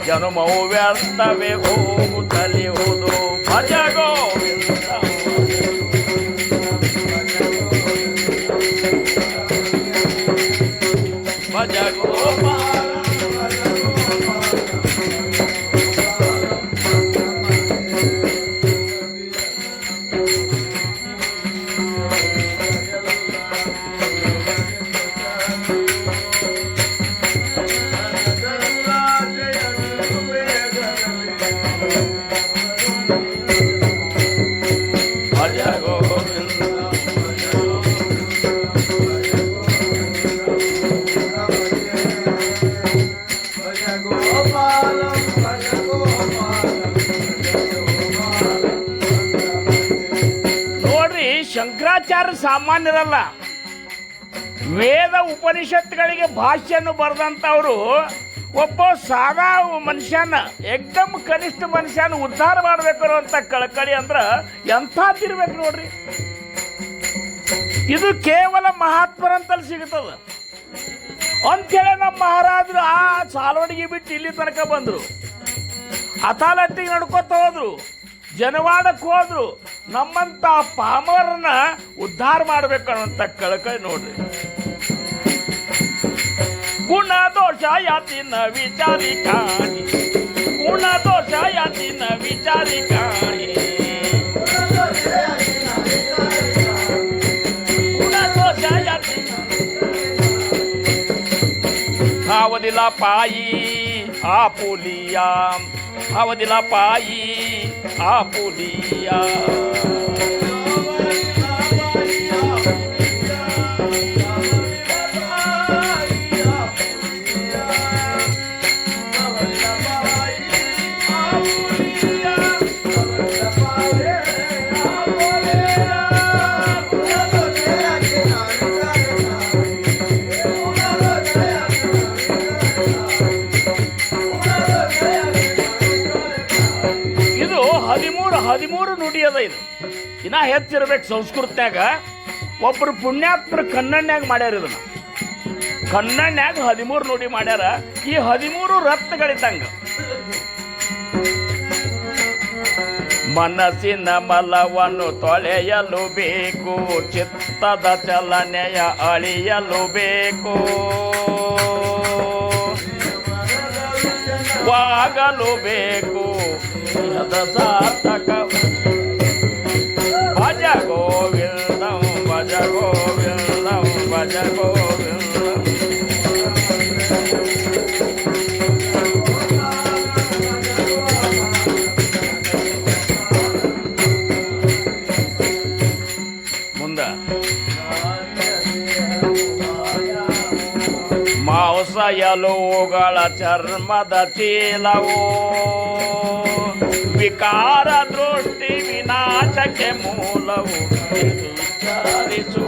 ಜನುಮವು ವ್ಯರ್ಥವೇ ಹೋಗುತ್ತಲಿಹುದು. ಭಜ ಗೋವಿಂದ ಭಜ ಗೋಪಾಲ. ನೋಡ್ರಿ, ಶಂಕರಾಚಾರ್ಯ ಸಾಮಾನ್ಯರಲ್ಲ. ವೇದ ಉಪನಿಷತ್ತುಗಳಿಗೆ ಭಾಷ್ಯನ್ನು ಬರೆದಂಥವ್ರು ಒಬ್ಬ ಸಾದಾ ಮನುಷ್ಯನ, ಏಕದಮ್ ಕನಿಷ್ಠ ಮನುಷ್ಯನ ಉದ್ಧಾರ ಮಾಡಬೇಕು ಅಂತ ಕಳಕಳಿ ಅಂದ್ರೆ ಎಂಥದ್ದಿರ್ಬೇಕು ನೋಡ್ರಿ. ಇದು ಕೇವಲ ಮಹಾತ್ಮರಂತಲ್ಲಿ ಸಿಗುತ್ತದ ಅಂಥೇಳಿ ನಮ್ಮ ಮಹಾರಾಜರು ಆ ಸಾಲವಡಿಗೆ ಬಿಟ್ಟು ಇಲ್ಲಿ ತನಕ ಬಂದರು. ಅತಾಲತ್ತಿಗೆ ನಡ್ಕೊತ ಹೋದ್ರು, ಜನವಾಡಕ್ಕೆ ಹೋದ್ರು. ನಮ್ಮಂತ ಪಾಮರನ್ನ ಉದ್ಧಾರ ಮಾಡಬೇಕು ಅನ್ನೋಂಥ ಕಳಕಳಿ ನೋಡ್ರಿ. ಗುಣ ದೋಷ ಯಾತಿನ ವಿಚಾರಿ ಕಾಣಿ, ಗುಣ ದೋಷ ಯಾತಿನ ವಿಚಾರಿ ಕಾಣಿ, ಗುಣ ದೋಷ ಯಾತಿ ಅವದಿಲ ಪಾಯಿ ಆಪುಲಿಯ, ಅವದಿಲ ಪಾಯಿ ಆಪುಲಿಯ. ಹದಿಮೂರು ನುಡಿ ಅದ. ಇದು ಇನ್ನ ಹೆಚ್ಚಿರ್ಬೇಕು ಸಂಸ್ಕೃತ್ಯಾಗ. ಒಬ್ಬರು ಪುಣ್ಯಾತ್ಮರು ಕನ್ನಡ್ನ್ಯಾಗ ಮಾಡ್ಯಾರ. ಇದನ್ನ ಕನ್ನಡ್ನ್ಯಾಗ 13 ನುಡಿ ಮಾಡ್ಯಾರ. ಈ 13 ರತ್ನಗಳಿದ್ದಂಗ. ಮನಸ್ಸಿನ ಮಲವನ್ನು ತೊಳೆಯಲು ಬೇಕು, ಚಿತ್ತದ ಚಲನೆಯ ಅಳಿಯಲು ಬೇಕು, ವಾಗಲು ಬೇಕು ಸಾರ್ಥಕ. ಭಜ ಗೋವಿಂದಂ ಭಜ ಗೋವಿಂದಂ ಭಜ ಗೋವಿಂದಂ. ಮುಂದ ಮಾಂಸ ಎಲುವುಗಳ ಚರ್ಮದ ಚೀಲವು ವಿಕಾರ ದೃಷ್ಟಿ ವಿನಾಶಕ್ಕೆ ಮೂಲವು ಇದು ವಿಚಾರಿಸು.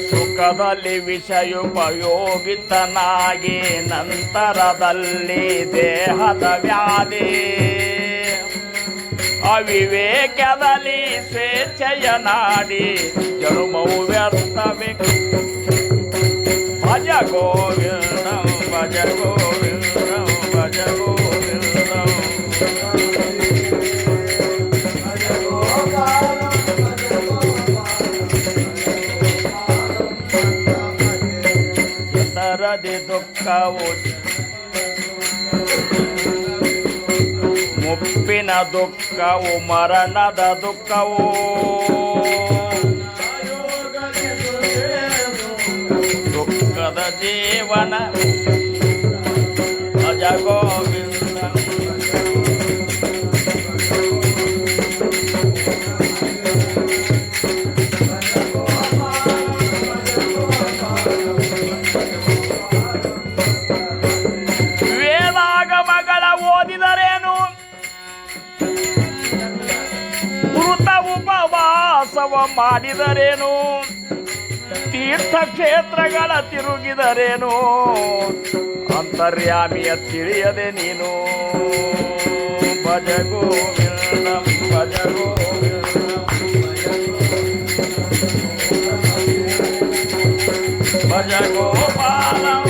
ಸುಖದಲ್ಲಿ ವಿಷಯೋಪಯೋಗಿತನಾಗಿ ನಂತರದಲ್ಲಿ ದೇಹದ ವ್ಯಾಧಿ ಅವಿವೇಕದಲ್ಲಿ ಸ್ವೇಚ್ಛೆಯ ನಾಡಿ ಜನುಮವು ವ್ಯರ್ಥವೇ. ಭಜ ಗೋವಿಂದಂ ಭಜ ಗೋವಿಂದಂ ಭಜ ಗೋವಿಂದಂ. ಇತರದಿ ದುಃಖವು ಮುಪ್ಪಿನ ದುಃಖವು ಮರಣದ ದುಃಖವು ದುಃಖದ ಜೀವನ ಭಜ ಗೋವಿಂದ. ವೇದಾಗಮಗಳ ಓದಿದರೇನು ಕೃತ ಉಪವಾಸವ ಮಾಡಿದರೇನು ತೀರ್ಥಕ್ಷೇತ್ರಗಳ ತಿರುಗಿದರೇನು ಅಂತರ್ಯಾಮಿಯ ತಿಳಿಯದೆ ನೀನು. ಭಜ ಗೋವಿಂದಂ ಭಜ ಗೋವಿಂದಂ ಭಜ ಗೋಪಾಲಂ.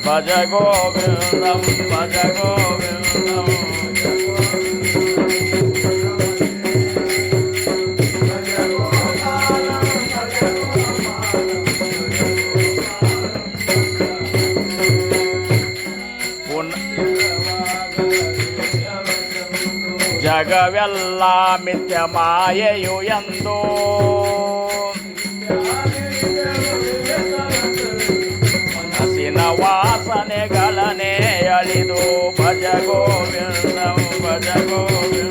ಭಜ ಗೋವಿಂದಂ ಭಜ ಗೋವಿಂದಂ. ಜಗವೆಲ್ಲ ಮಿಥ್ಯ ಮಾಯೆಯು ಎಂದು ಹಸಿನ ವಾಸನೆಗಳನ್ನೇ ಅಳಿದು ಭಜ ಗೋವಿಂದಂ ಭಜ ಗೋವಿಂದಂ.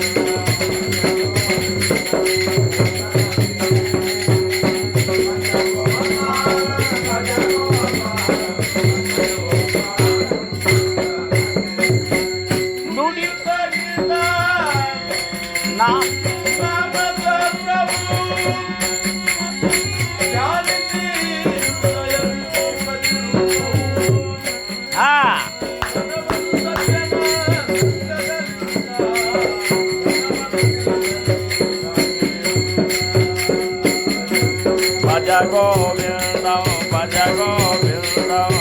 ಭಜ ಗೋವಿಂದಂ ಭಜ ಗೋವಿಂದಂ.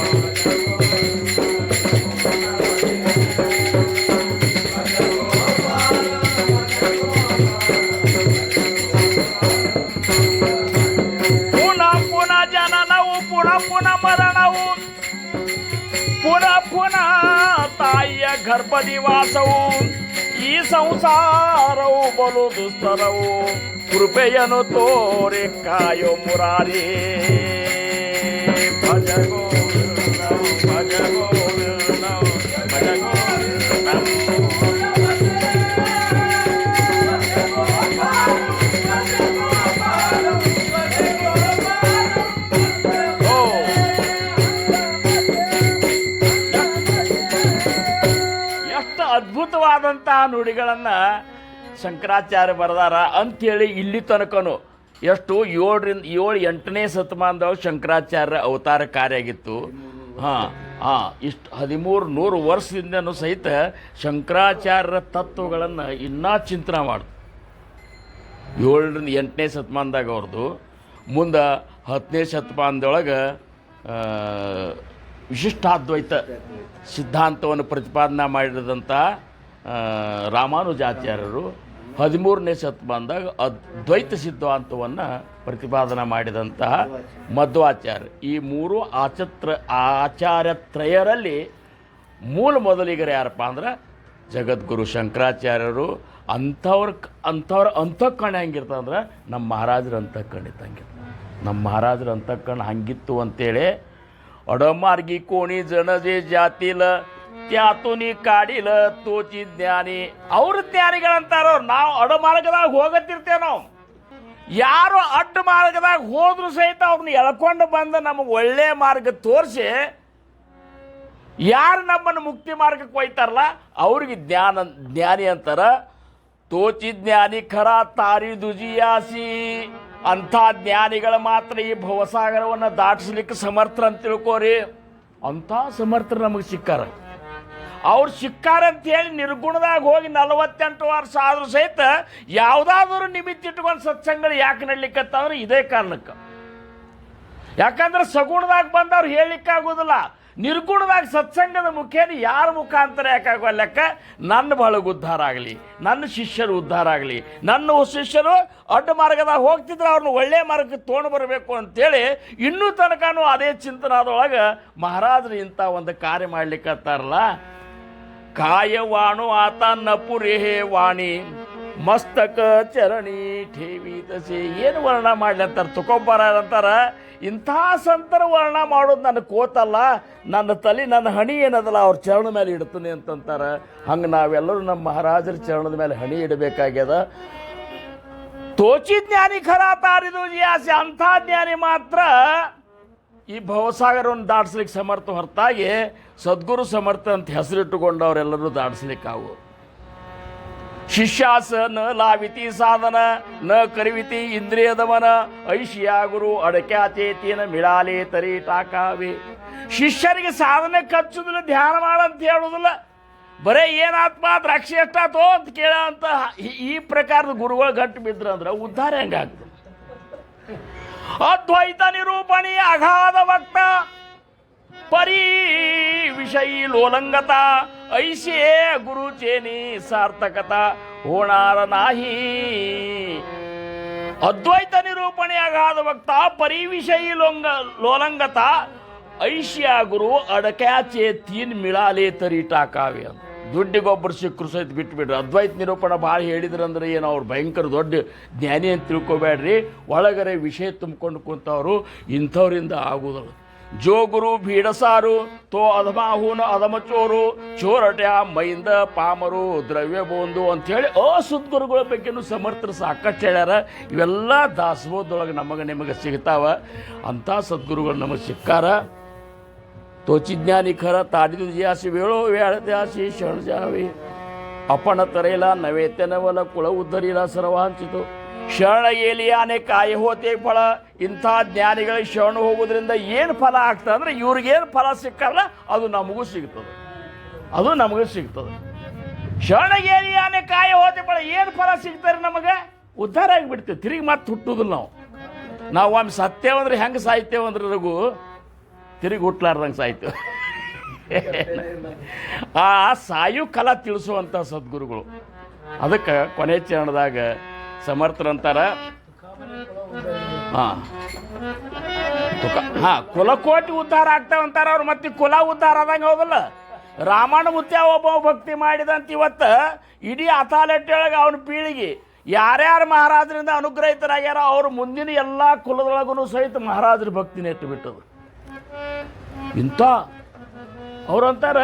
ಪುನಃ ಪುನಃ ಜನನವು ಪುನಃ ಪುನಃ ಮರಣವು ಪುನಃ ಪುನಃ ತಾಯಿಯ ಗರ್ಭನಿವಾಸವು ಈ ಸಂಸಾರವು ಬಲು ದುಸ್ತರವು ಕೃಪೆಯನ್ನು ತೋರಿ ಕಾಯೋ ಮುರಾರಿ. ಭಜ ಗೋವಿಂದಂ ಭಜ ಗೋವಿಂದಂ ಭಜ ಗೋವಿಂದಂ. ಎಷ್ಟು ಅದ್ಭುತವಾದಂತಹ ನುಡಿಗಳನ್ನು ಶಂಕರಾಚಾರ್ಯ ಬರೆದಾರ ಅಂಥೇಳಿ ಇಲ್ಲಿ ತನಕನು ಎಷ್ಟು 7-8ನೇ ಶತಮಾನದೊಳಗೆ ಶಂಕರಾಚಾರ್ಯ ಅವತಾರ ಕಾರ್ಯ ಆಗಿತ್ತು. ಇಷ್ಟು 1300 ವರ್ಷದಿಂದನೂ ಸಹಿತ ಶಂಕರಾಚಾರ್ಯರ ತತ್ವಗಳನ್ನು ಇನ್ನೂ ಚಿಂತನೆ ಮಾಡ್ದು. 7-8ನೇ ಶತಮಾನದಾಗ ಅವ್ರದ್ದು. ಮುಂದೆ 10ನೇ ಶತಮಾನದೊಳಗೆ ವಿಶಿಷ್ಟಾದ್ವೈತ ಸಿದ್ಧಾಂತವನ್ನು ಪ್ರತಿಪಾದನೆ ಮಾಡಿದಂಥ ರಾಮಾನುಜಾಚಾರ್ಯರು 13ನೇ ಶತಮಾನದಾಗ ಅದ್ವೈತ ಸಿದ್ಧಾಂತವನ್ನು ಪ್ರತಿಪಾದನೆ ಮಾಡಿದಂತಹ ಮಧ್ವಾಚಾರ್ಯ, ಈ ಮೂರು ಆಚಾರ್ಯತ್ರಯರಲ್ಲಿ ಮೊದಲಿಗರು ಯಾರಪ್ಪ ಅಂದ್ರೆ ಜಗದ್ಗುರು ಶಂಕರಾಚಾರ್ಯರು. ಅಂಥವ್ರ ಅಂತಃಕರಣ ಹೆಂಗಿರ್ತದೆ ಅಂದ್ರೆ ನಮ್ಮ ಮಹಾರಾಜರ ಅಂತಃಕರಣ ಇದ್ದಂಗಿರ್ತದೆ. ನಮ್ಮ ಮಹಾರಾಜರ ಅಂತಃಕರಣ ಹಂಗಿತ್ತು ಅಂತೇಳಿ ಅಡಮಾರ್ಗಿ ಕೋಣಿ ಜನಜೆ ಜಾತಿಲ ತ್ಯಾತುನಿ ಕಾಡಿಲ ತೋಚಿ ಜ್ಞಾನಿ. ಅವ್ರ ಜ್ಞಾನಿಗಳಂತಾರವ್ರು. ನಾವು ಅಡಮಾರ್ಗದಾಗ ಹೋಗತ್ತಿರ್ತೇವೆ. ನಾವು ಯಾರು ಅಡ್ಡ ಮಾರ್ಗದಾಗ ಹೋದ್ರು ಸಹಿತ ಅವ್ರನ್ನ ಎಳ್ಕೊಂಡು ಬಂದು ನಮಗೆ ಒಳ್ಳೆಯ ಮಾರ್ಗ ತೋರಿಸಿ ಯಾರು ನಮ್ಮನ್ನು ಮುಕ್ತಿ ಮಾರ್ಗಕ್ಕೆ ಒಯ್ತಾರಲ್ಲ ಅವ್ರಿಗೆ ಜ್ಞಾನಿ ಅಂತಾರ. ತೋಚಿ ಜ್ಞಾನಿ ಖರ ತಾರಿ ದುಜಿಯಾಸಿ. ಅಂಥ ಜ್ಞಾನಿಗಳು ಮಾತ್ರ ಈ ಭವಸಾಗರವನ್ನು ದಾಟಿಸ್ಲಿಕ್ಕೆ ಸಮರ್ಥರು ಅಂತ ತಿಳ್ಕೋರಿ. ಅಂಥ ಸಮರ್ಥರು ನಮಗೆ ಸಿಕ್ಕಾರ. ಅವ್ರು ಸಿಕ್ಕಾರಂತ ಹೇಳಿ ನಿರ್ಗುಣದಾಗ ಹೋಗಿ 48 ವರ್ಷ ಆದರೂ ಸಹಿತ ಯಾವುದಾದ್ರೂ ನಿಮಿತ್ತ ಇಟ್ಕೊಂಡು ಸತ್ಸಂಗಗಳು ಯಾಕೆ ನಡ್ಲಿಕ್ಕತ್ತಂದ್ರೆ ಇದೇ ಕಾರಣಕ್ಕೆ. ಯಾಕಂದ್ರೆ ಸಗುಣದಾಗ ಬಂದವ್ರು ಹೇಳಲಿಕ್ಕಾಗೋದಿಲ್ಲ. ನಿರ್ಗುಣದಾಗ ಸತ್ಸಂಗದ ಮುಖೇನ ಯಾರ ಮುಖಾಂತರ ಯಾಕಾಗುವ ಲೆಕ್ಕ ನನ್ನ ಬಳಗ ಉದ್ಧಾರ ಆಗಲಿ, ನನ್ನ ಶಿಷ್ಯರು ಉದ್ಧಾರ ಆಗಲಿ, ನನ್ನ ಶಿಷ್ಯರು ಅಡ್ಡ ಮಾರ್ಗದಾಗ ಹೋಗ್ತಿದ್ರೆ ಅವ್ರನ್ನ ಒಳ್ಳೆಯ ಮಾರ್ಗಕ್ಕೆ ತೊಗೊಂಡು ಬರಬೇಕು ಅಂತೇಳಿ ಇನ್ನೂ ತನಕನೂ ಅದೇ ಚಿಂತನಾದೊಳಗೆ ಮಹಾರಾಜರು ಇಂಥ ಒಂದು ಕಾರ್ಯ ಮಾಡ್ಲಿಕ್ಕತ್ತಾರಲ್ಲ. ಕಾಯವಾಣು ಆತ ನಪುರೇಹೇ ವಾಣಿ ಮಸ್ತಕ ಚರಣಿ ಠೇವಿ ತಸೆ. ಏನು ವರ್ಣ ಮಾಡಲಿ ಅಂತಾರೆ ತುಕೋಬಾರ ಅಂತಾರ. ಇಂಥ ಸಂತರ ವರ್ಣ ಮಾಡೋದು ನನಗೆ ಕೋತಲ್ಲ, ನನ್ನ ತಲೆ ನನ್ನ ಹಣಿ ಏನದಲ್ಲ ಅವ್ರ ಚರಣ ಮೇಲೆ ಇಡ್ತೀನಿ ಅಂತಂತಾರೆ. ಹಂಗೆ ನಾವೆಲ್ಲರೂ ನಮ್ಮ ಮಹಾರಾಜರ ಚರಣದ ಮೇಲೆ ಹಣಿ ಇಡಬೇಕಾಗ್ಯದ. ತೋಚಿ ಜ್ಞಾನಿ ಖರ ತಾರಿದು ಜಿಯಾಸಿ. ಅಂಥ ಜ್ಞಾನಿ ಮಾತ್ರ ಈ ಭವಸಾಗರವನ್ನು ದಾಟಿಸ್ಲಿಕ್ಕೆ ಸಮರ್ಥ, ಹೊರತಾಗಿ ಸದ್ಗುರು ಸಮರ್ಥ ಅಂತ ಹೆಸರಿಟ್ಟುಕೊಂಡವರೆಲ್ಲರೂ ದಾಟಿಸ್ಲಿಕ್ಕಾವು. ಶಿಷ್ಯಾಸ ನ ಲಾವಿತಿ ಸಾಧನ ನ ಕರಿವಿತಿ ಇಂದ್ರಿಯ ದಮನ ಐಶಿಯ ಗುರು ಅಡಕ್ಯಾಚೇತಿನ ಮಿಳಾಲೆ ತರಿ ಟಾಕಾವೆ. ಶಿಷ್ಯರಿಗೆ ಸಾಧನೆ ಕಚ್ಚುದಿಲ್ಲ, ಧ್ಯಾನ ಮಾಡಂತ ಹೇಳುವುದಿಲ್ಲ. ಬರೇ ಏನಾತ್ಮ ದ್ರಾಕ್ಷಿ ಎಷ್ಟಾತೋ ಅಂತ ಕೇಳ ಅಂತ ಈ ಪ್ರಕಾರದ ಗುರುಗಳು ಗಂಟು ಬಿದ್ರಂದ್ರೆ ಉದ್ಧಾರ ಹೆಂಗಾಗ್ತದೆ? ಅದ್ವೈತ ನಿರೂಪಣಿ ಅಗಾಧ ವಕ್ತ ಪರಿ ವಿಷಯಿ ಲೋಲಂಗತ ಐಶೇ ಗುರುಚೇನಿ ಸಾರ್ಥಕತ ಹೋಣಾರ ನಾಹಿ. ಅದ್ವೈತ ನಿರೂಪಣೆ ಅಗಾಧ ವಕ್ತ ಪರಿ ವಿಷಯಿ ಲೋಲಂಗತ ಐಶ್ಯ ಗುರು ಅಡಕ್ಯಾಚೆ ತೀನ್ ಮಿಳಾಲೆ ತರಿ ಟಾಕಾವೆ ಅಂತ. ದುಡ್ಡಿಗೊಬ್ಬರು ಸಿಕ್ಕರು ಸಹಿತ ಬಿಟ್ಬಿಡ್ರಿ. ಅದ್ವೈತ ನಿರೂಪಣೆ ಭಾಳ ಹೇಳಿದ್ರಂದ್ರೆ ಏನು ಅವ್ರು ಭಯಂಕರ ದೊಡ್ಡ ಜ್ಞಾನಿ ಅಂತ ತಿಳ್ಕೊಬೇಡ್ರಿ. ಒಳಗರೆ ವಿಷಯ ತುಂಬಿಕೊಂಡು ಕುಂತವರು ಇಂಥವ್ರಿಂದ ಆಗುವುದಲ್ಲ. ಜೋ ಗುರು ಭೀಡಸಾರು ತೋ ಅಧಮಾಹೂನ ಅಧಮಚೋರು ಚೋರಟ್ಯ ಮೈಂದ ಪಾಮರು ದ್ರವ್ಯ ಬೋಂದು ಅಂಥೇಳಿ ಅಸುದ್ಗುರುಗಳ ಬಗ್ಗೆನೂ ಸಮರ್ಥರು ಸಾಕಷ್ಟು ಹೇಳ್ಯಾರ. ಇವೆಲ್ಲ ದಾಸಬೋಧದೊಳಗೆ ನಿಮಗೆ ಸಿಗ್ತಾವ. ಅಂಥ ಸದ್ಗುರುಗಳು ನಮಗೆ ಸಿಕ್ಕಾರ. ತೋಚಿಜ್ಞಾನಿ ಖರ ತಾಡಿದು ಜಿಯಾಸಿ ವೇಳೋ ವ್ಯಾಳದ್ಯಾಸಿ ಶರಣಜಾವಿ ಅಪಣ ತರೇಲ ನವೇತನವಲ ಕುಳ ಉದ್ಧರಿಲ ಸರ್ವಾಂಚಿತು ಶರಣ ಏಲಿಯಾನೆ ಕಾಯ ಹೋತೆ ಫಲ. ಇಂಥ ಜ್ಞಾನಿಗಳಿಗೆ ಶರಣ ಹೋಗೋದ್ರಿಂದ ಏನು ಫಲ ಆಗ್ತದೆ ಅಂದರೆ ಇವ್ರಿಗೇನು ಫಲ ಸಿಕ್ಕಲ್ಲ ಅದು ನಮಗೂ ಸಿಗ್ತದೆ, ಅದು ನಮಗೂ ಸಿಗ್ತದೆ. ಶರಣ ಏಲಿಯಾನೆ ಕಾಯ ಹೋತೆ ಫಲ. ಏನು ಫಲ ಸಿಗ್ತಾರೆ ನಮಗೆ? ಉದ್ಧಾರ ಆಗಿಬಿಡ್ತೇವೆ, ತಿರುಗಿ ಮತ್ತೆ ಹುಟ್ಟುದಿಲ್ಲ. ನಾವು ಒಮ್ಮೆ ಸತ್ತೇವಂದ್ರೆ ಹೆಂಗೆ ಸಾಯ್ತೇವಂದ್ರೆ ರಘು ತಿರುಗಿ ಹುಟ್ಲಾರ್ದಂಗೆ ಸಾಯ್ತೇವೆ. ಆ ಸಾಯು ಕಲ ತಿಳಿಸುವಂಥ ಸದ್ಗುರುಗಳು. ಅದಕ್ಕೆ ಕೊನೆ ಚರಣದಾಗ ಸಮರ್ಥರಂತಾರ ಕುಲಕೋಟಿ ಉದ್ಧಾರ ಆಗ್ತಾವಂತಾರ ಅವ್ರು. ಮತ್ತೆ ಕುಲ ಉದ್ಧಾರ ಆದಂಗೆ ಹೌದಲ್ಲ. ರಾಮಣ್ಣ ಮುತ್ಯ ಒಬ್ಬ ಭಕ್ತಿ ಮಾಡಿದಂತ ಇವತ್ತು ಇಡೀ ಅಥಾಲೆಟ್ಟಿಯೊಳಗೆ ಅವನ ಪೀಳಿಗೆ ಯಾರ್ಯಾರು ಮಹಾರಾಜರಿಂದ ಅನುಗ್ರಹಿತರಾಗ್ಯಾರ ಅವ್ರು ಮುಂದಿನ ಎಲ್ಲ ಕುಲದೊಳಗೂ ಸಹಿತ ಮಹಾರಾಜರ ಭಕ್ತಿನ ಇಟ್ಟು ಬಿಟ್ಟದು. ಇಂಥ ಅವ್ರಂತಾರ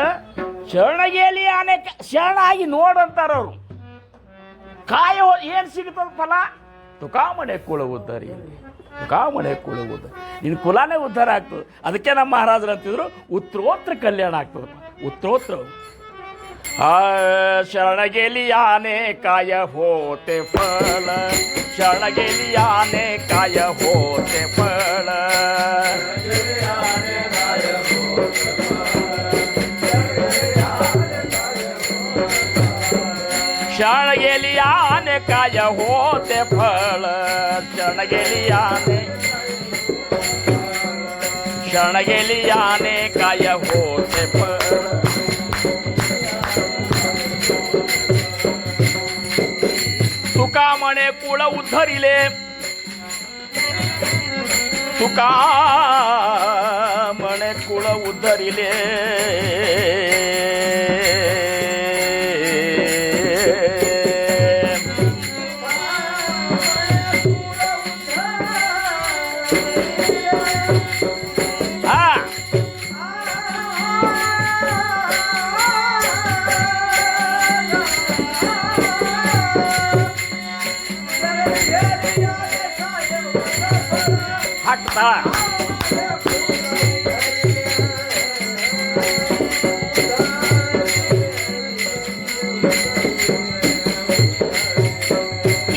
ಶರಣಗೇಲಿ ಆನೆ ಶರಣ ಆಗಿ ನೋಡಂತಾರ ಅವರು. ಕಾಯ ಏನು ಸಿಗ್ತದ ಫಲ? ತುಕಾಮಣೆ ಕುಲ ಉದ್ಧಾರ. ತುಕಾಮಣೆ ಕುಲ ಉದ್ಧಾರ. ನಿನ್ನ ಕುಲನೇ ಉದ್ಧಾರ ಆಗ್ತದೆ. ಅದಕ್ಕೆ ನಮ್ಮ ಮಹಾರಾಜರು ಅಂತಿದ್ರು ಉತ್ತರೋತ್ತರ ಕಲ್ಯಾಣ ಆಗ್ತದೆ. ಉತ್ತರೋತ್ತರ ಶರಣಗೆಲಿ ಆನೆ ಕಾಯ ಹೋತೆ ಫಲ. ಶರಣಗೆಲಿ ಆನೆ ಕಾಯ ಹೋತೆ ಫಲ. ಶರಣಗೆಲಿ ಆನೆ ಕಾಯ ಹೋತೆ ಫಲ. ಶರಣಗೆಲಿ ಆನೆ ಶರಣಗೆಲಿ ಆನೆ ಕಾಯ ಹೋತೆ ಫಲ. म्हणे कुळ उद्धरिले तुका म्हणे कुळ उद्धरिले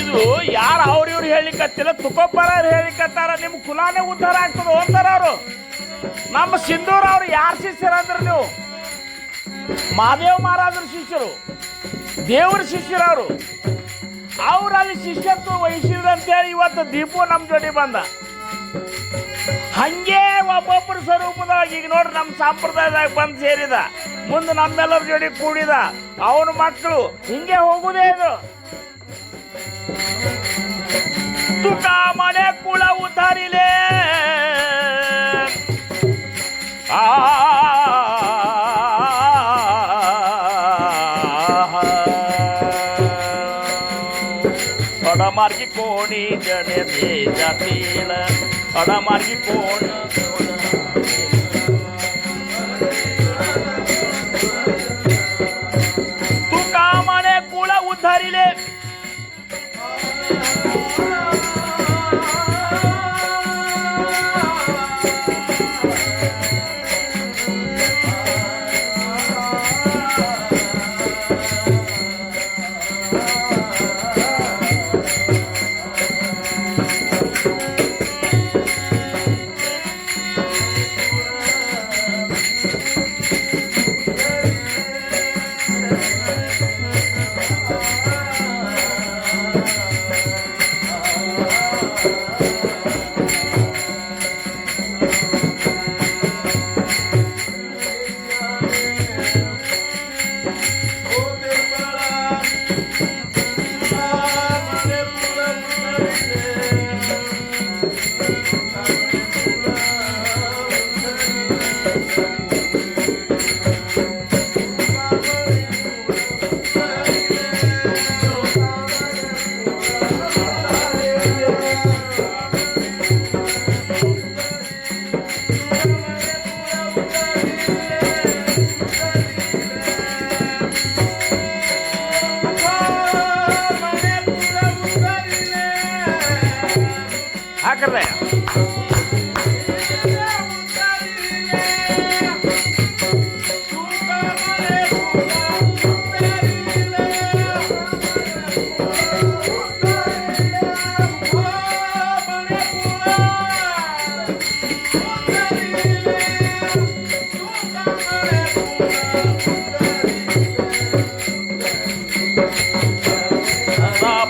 ಇದು ಯಾರು ಅವ್ರಿವ್ರು ಹೇಳಿಕತ್ತಿಲ್ಲ ತುಕೋಬ್ಬರ ಹೇಳಿಕತ್ತಾರ ನಿಮ್ ಕುಲಾನೇ ಉದ್ಧಾರ ಆಗ್ತದ ಅಂತಾರ ಅವರು. ನಮ್ಮ ಸಿಂಧೂರ್ ಅವ್ರು ಯಾರು ಶಿಷ್ಯರಂದ್ರ ನೀವು ಮಹಾದೇವ್ ಮಹಾರಾಜರ ಶಿಷ್ಯರು, ದೇವ್ರ ಶಿಷ್ಯರವರು. ಅವ್ರು ಅಲ್ಲಿ ಶಿಷ್ಯತ್ವ ವಹಿಸಿದ್ರಂತೇಳಿ ಇವತ್ತು ದೀಪು ನಮ್ಮ ಜೋಡಿ ಬಂದ. ಹಂಗೆ ಒಬ್ಬೊಬ್ಬರ ಸ್ವರೂಪದಾಗ ಈಗ ನೋಡ್ರಿ ನಮ್ಮ ಸಂಪ್ರದಾಯದಾಗ ಬಂದು ಸೇರಿದ, ಮುಂದೆ ನಮ್ಮೆಲ್ಲರ ಜೋಡಿ ಕೂಡಿದ, ಅವನ ಮಕ್ಕಳು ಹಿಂಗೆ ಹೋಗುದೇ ಇದು. ತುಕ ಮನೆ ಕುಳ ಉದ್ದಾರಿಲೆ अडमार्गी कोणी जने दे जातील अडमार्गी कोण तू का म्हणे कुळ उद्धारिले कर रहे हैं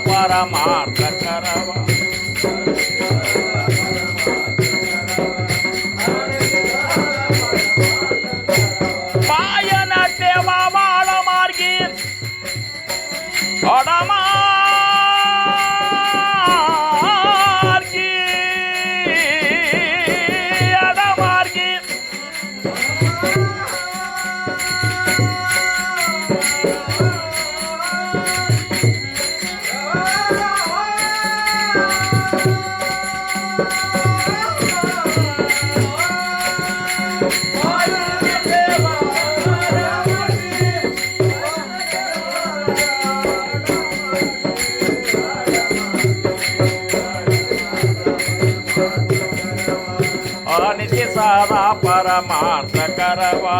परमार्थ करवा नित्य साधा परमार्थ करवा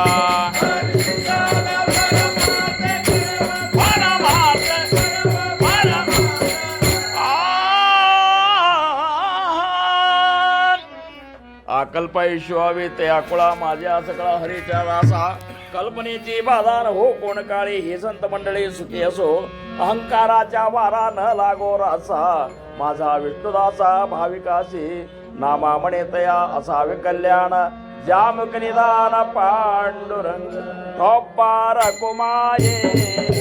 अकल्प ईश्वावे ते अकुळा माझ्या सकळा हरीच्या दासा कल्पनेची बाधान हो कोण काळी ही संत मंडळी सुखी असो अहंकाराच्या वारा न लागो रासा माझा विष्णुदासा भाविकाशी नामा म्हणे तया असावे कल्याण जामुक निदान पांडुरंग कुमाये